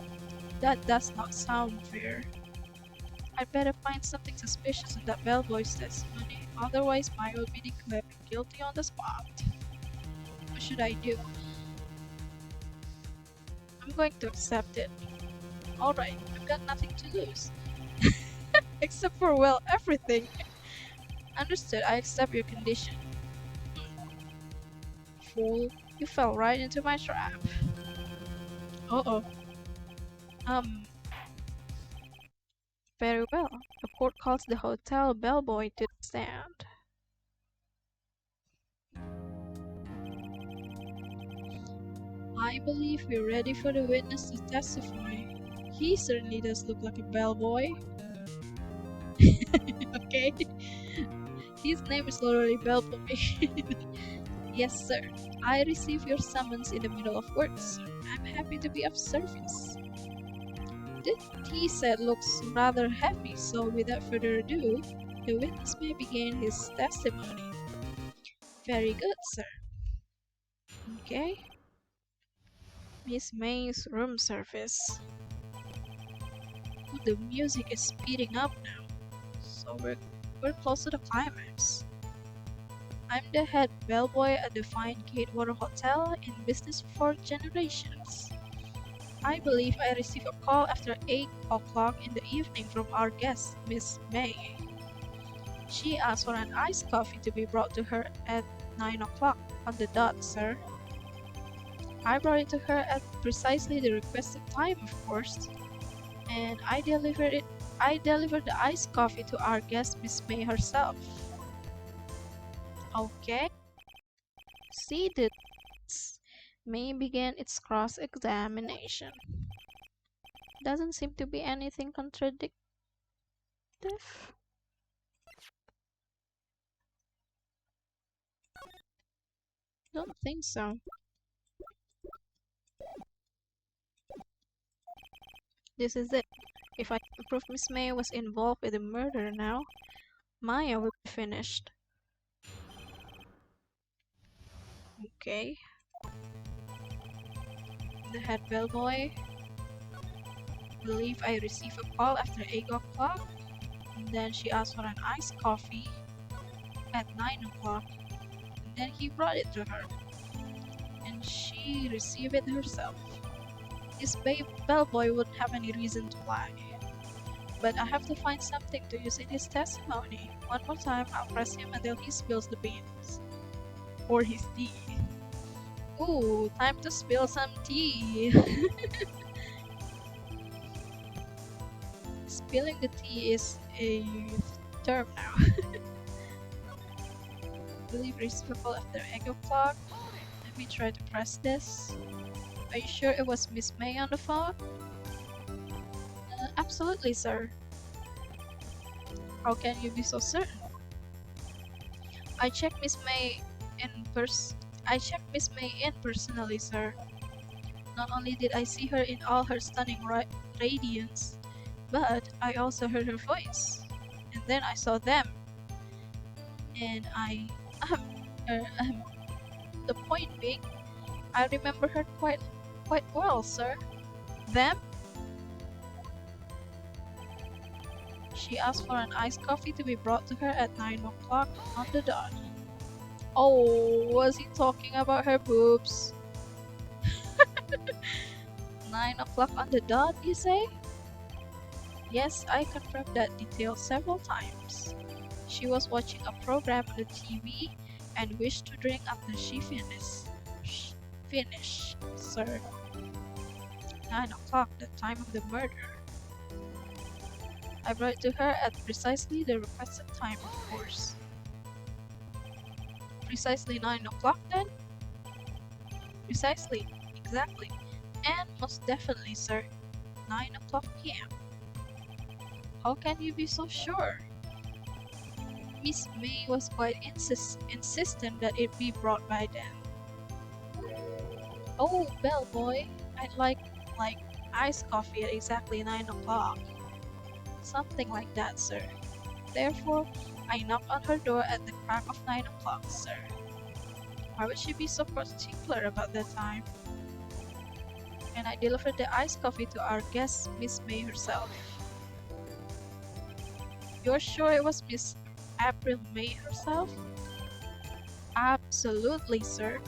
S1: That does not sound fair. I'd better find something suspicious in that bellboy's testimony, otherwise Maya will be declared guilty on the spot. What should I do? I'm going to accept it. Alright, I've got nothing to lose. Except for, well, everything. Understood, I accept your condition. Fool, you fell right into my trap. Uh-oh. Very well. The court calls the hotel bellboy to the stand. I believe we're ready for the witness to testify. He certainly does look like a bellboy. Okay. His name is literally Bellboy. Yes, sir. I received your summons in the middle of work, sir. I'm happy to be of service. The tea set looks rather heavy, so without further ado, the witness may begin his testimony. Very good, sir. Okay. Miss May's room service. Ooh, the music is speeding up now, so we're close to the climax. I'm the head bellboy at the Fine Gatewater Hotel in business for generations. I believe I received a call after 8 o'clock in the evening from our guest, Miss May. She asked for an iced coffee to be brought to her at 9 o'clock on the dot, sir. I brought it to her at precisely the requested time, of course, and I delivered the iced coffee to our guest, Miss May herself. Okay. See, this may begin its cross-examination. Doesn't seem to be anything contradictive. Don't think so. This is it. If I can prove Miss May was involved with the murder now, Maya will be finished. Okay. The head bellboy. Believe I received a call after 8 o'clock, and then she asked for an iced coffee at 9 o'clock, and then he brought it to her, and she received it herself. This bellboy wouldn't have any reason to lie. But I have to find something to use in his testimony. One more time, I'll press him until he spills the beans. Or his tea. Ooh, time to spill some tea. Spilling the tea is a term now. Believe receivable after 8 o'clock. Let me try to press this. Are you sure it was Miss May on the phone? Absolutely, sir. How can you be so certain? I checked Miss May in I checked Miss May in personally, sir. Not only did I see her in all her stunning radiance, but I also heard her voice. And then I saw them, and um, um, the point being, I remember her quite well, sir. Them? She asked for an iced coffee to be brought to her at 9 o'clock on the dot. Oh, was he talking about her boobs? 9 o'clock on the dot, you say? Yes, I confirmed that detail several times. She was watching a program on the TV and wished to drink after she finished. Finish, sir. 9 o'clock, the time of the murder. I brought it to her at precisely the requested time, of course. Precisely 9 o'clock then? Precisely, exactly. And most definitely, sir, 9 o'clock p.m. How can you be so sure? Miss May was quite insistent that it be brought by then. Oh, bellboy, I'd like iced coffee at exactly 9 o'clock. Something like that, sir. Therefore, I knocked on her door at the crack of 9 o'clock, sir. Why would she be so particular about that time? And I delivered the iced coffee to our guest, Miss May herself. You're sure it was Miss April May herself? Absolutely, sir.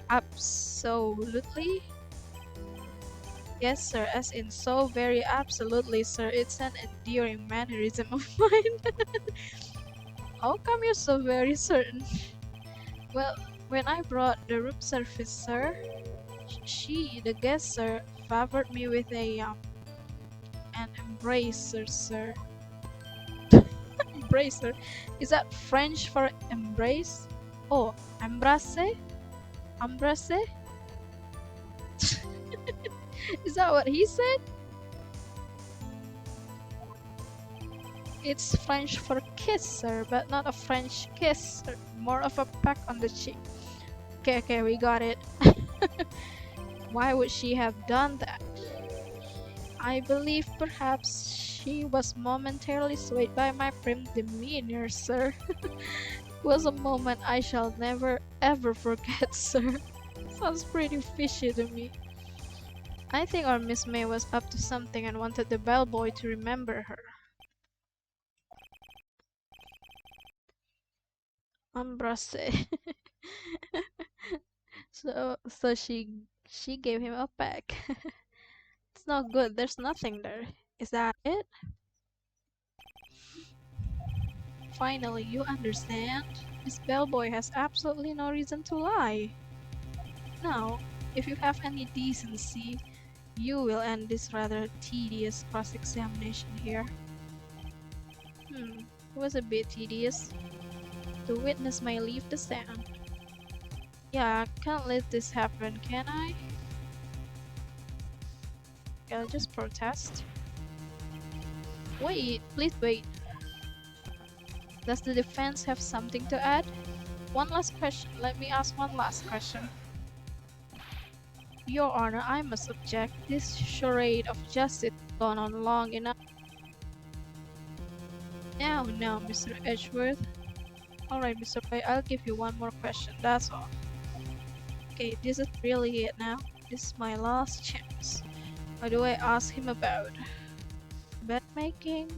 S1: Absolutely? Yes, sir, as in so very absolutely, sir. It's an endearing mannerism of mine. How come you're so very certain? Well, when I brought the room service, sir, she, the guest, sir, favored me with an embracer, sir. Embracer? Is that French for embrace? Oh, embrace? Embrace? Is that what he said? It's French for kiss, sir, but not a French kiss, sir. More of a peck on the cheek. Okay, we got it. Why would she have done that? I believe perhaps she was momentarily swayed by my prim demeanor, sir. It was a moment I shall never ever forget, sir. Sounds pretty fishy to me. I think our Miss May was up to something and wanted the bellboy to remember her. Embrace. So she gave him a peck. It's not good. There's nothing there. Is that it? Finally, you understand? This bellboy has absolutely no reason to lie. Now, if you have any decency, you will end this rather tedious cross-examination here. It was a bit tedious. The witness may leave the stand. Yeah, I can't let this happen, can I? I'll just protest. Wait, please wait. Does the defense have something to add? One last question. Let me ask one last question. Your Honor, I must object. This charade of justice has gone on long enough. Now, Mr. Edgeworth. Alright, Mr. Wright, I'll give you one more question, that's all. Okay, this is really it now. This is my last chance. What do I ask him about? Bed making?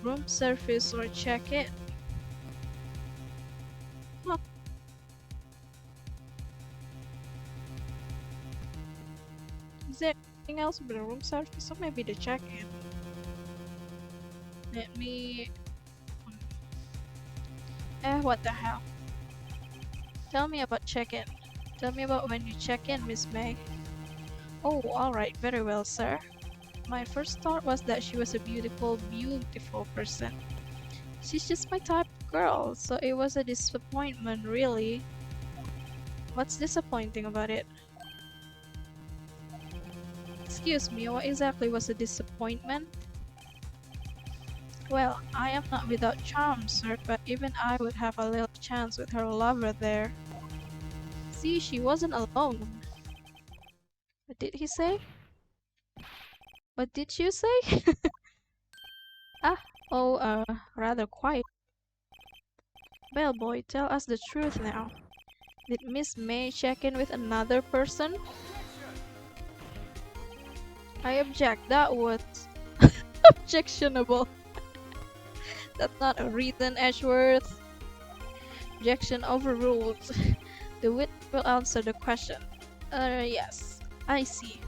S1: Room service or check-in? Huh. Is there anything else but the room service or maybe the check-in? Let me... what the hell? Tell me about check-in. Tell me about when you check in, Miss May. Oh, alright, very well, sir. My first thought was that she was a beautiful person. She's just my type of girl, so it was a disappointment, really. What's disappointing about it? Excuse me, what exactly was a disappointment? Well, I am not without charm, sir, but even I would have a little chance with her lover there. See, she wasn't alone. What did he say? What did you say? Ah, oh, rather quiet. Bellboy, tell us the truth now. Did Miss May check in with another person? I object. That was objectionable. That's not a reason, Edgeworth. Objection overruled. The witness will answer the question. Yes. I see.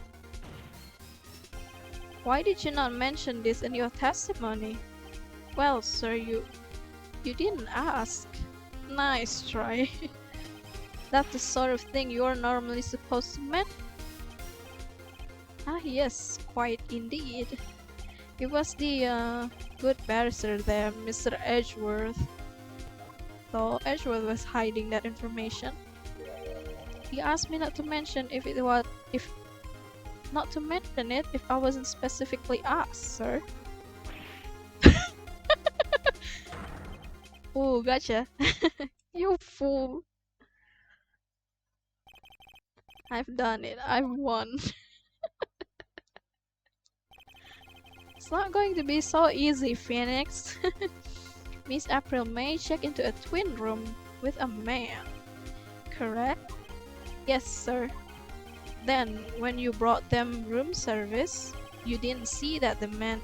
S1: Why did you not mention this in your testimony? Well, sir, you didn't ask. Nice try. That's the sort of thing you're normally supposed to mention. Ah, yes, quite indeed. It was the good barrister there, Mr. Edgeworth. Though Edgeworth was hiding that information. He asked me not to mention if not to mention it if I wasn't specifically asked, sir. Oh, gotcha. You fool. I've done it. I've won. It's not going to be so easy, Phoenix. Miss April May checked into a twin room with a man. Correct? Yes, sir. Then, when you brought them room service, you didn't see that man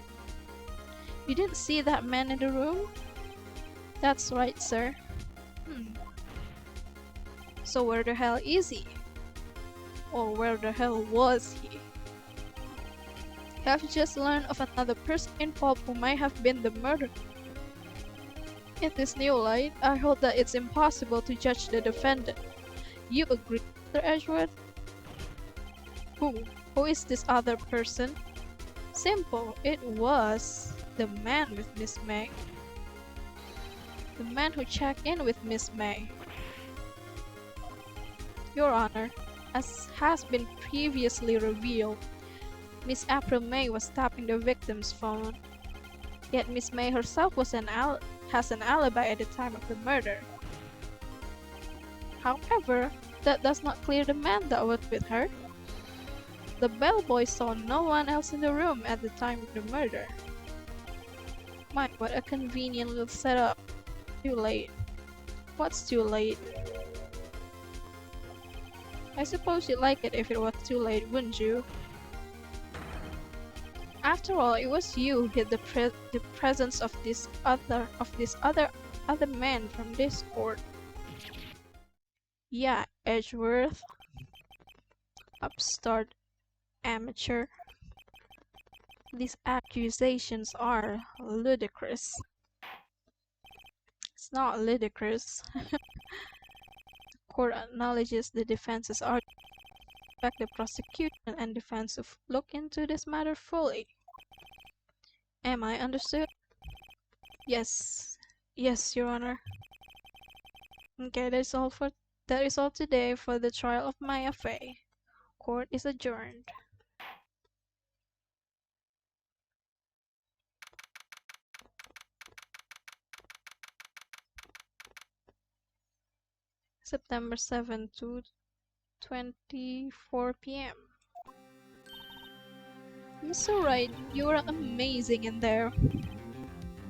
S1: in the room? That's right, sir. So where the hell is he? Or where the hell was he? Have you just learned of another person involved who might have been the murderer? In this new light, I hold that it's impossible to judge the defendant. You agree, Mr. Edgeworth? Who is this other person? Simple, it was the man with Miss May. The man who checked in with Miss May. Your Honor, as has been previously revealed, Miss April May was tapping the victim's phone. Yet Miss May herself has an alibi at the time of the murder. However, that does not clear the man that was with her. The bellboy saw no one else in the room at the time of the murder. My, what a convenient little setup. Too late. What's too late? I suppose you'd like it if it was too late, wouldn't you? After all, it was you who hid the presence of this other man from this court. Yeah, Edgeworth. Upstart amateur. These accusations are ludicrous. It's not ludicrous. The court acknowledges the defense's argument. Expect the prosecution and defense to look into this matter fully. Am I understood? Yes. Yes, Your Honor. Okay, that is all today for the trial of Maya Fey. Court is adjourned. September 7 to 24 p.m. Mr. Wright, you are amazing in there.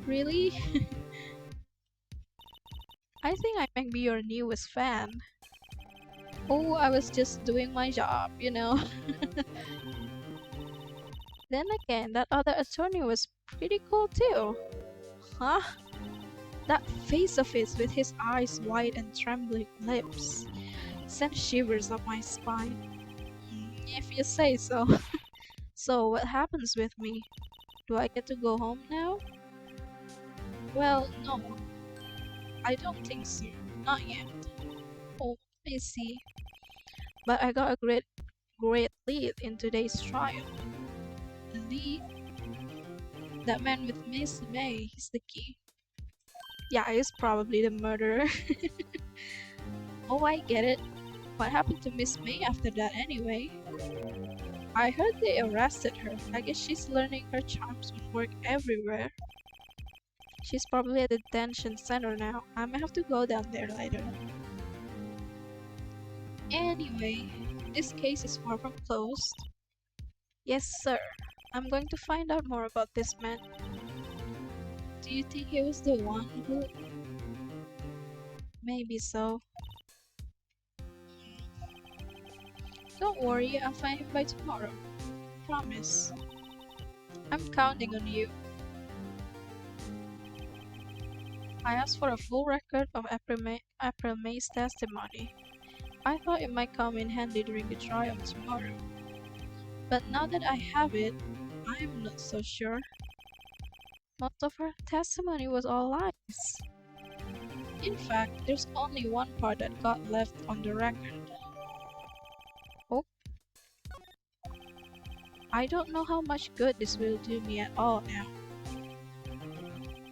S1: Really? I think I might be your newest fan. Oh, I was just doing my job, you know. Then again, that other attorney was pretty cool too. Huh? That face of his with his eyes wide and trembling lips sent shivers up my spine. If you say so. So, what happens with me? Do I get to go home now? Well, no. I don't think so. Not yet. Oh, I see. But I got a great lead in today's trial. The lead? That man with Miss May is the key. Yeah, he's probably the murderer. Oh, I get it. What happened to Miss May after that anyway? I heard they arrested her. I guess she's learning her charms would work everywhere. She's probably at the detention center now. I may have to go down there later. Anyway, this case is far from closed. Yes, sir. I'm going to find out more about this man. Do you think he was the one who... Maybe so. Don't worry, I'll find him by tomorrow. Promise. I'm counting on you. I asked for a full record of April May's testimony. I thought it might come in handy during the trial tomorrow. But now that I have it, I'm not so sure. Most of her testimony was all lies. In fact, there's only one part that got left on the record. Oh, I don't know how much good this will do me at all now.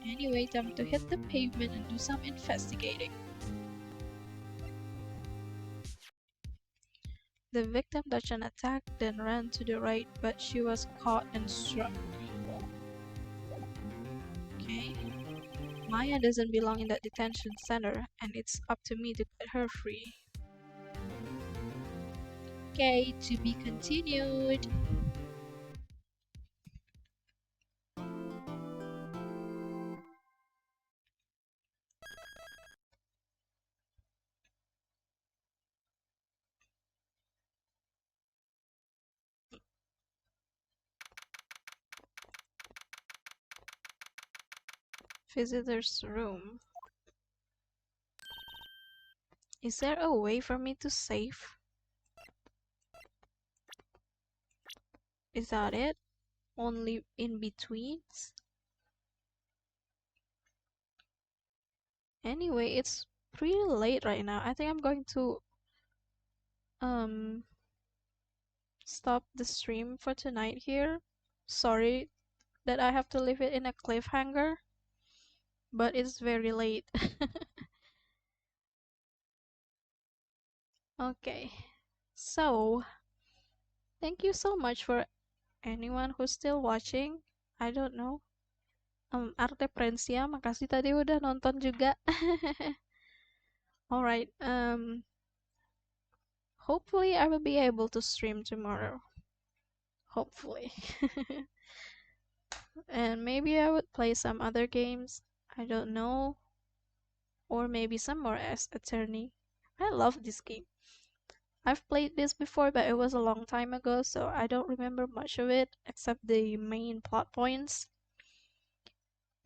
S1: Anyway, time to hit the pavement and do some investigating. The victim dodged an attack, then ran to the right, but she was caught and struck. Okay. Maya doesn't belong in that detention center, and it's up to me to get her free. Okay, to be continued. Visitor's room. Is there a way for me to save? Is that it? Only in betweens? Anyway, it's pretty late right now. I think I'm going to um stop the stream for tonight here. Sorry that I have to leave it in a cliffhanger, but it's very late. Okay. So, thank you so much for anyone who's still watching. I don't know. Arte Prensia, makasih tadi udah nonton juga. Alright, hopefully I will be able to stream tomorrow. Hopefully. And maybe I would play some other games. I don't know. Or maybe some more as Attorney. I love this game. I've played this before, but it was a long time ago, so I don't remember much of it except the main plot points.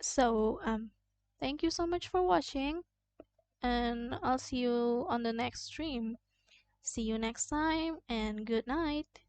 S1: So, thank you so much for watching, and I'll see you on the next stream. See you next time, and good night.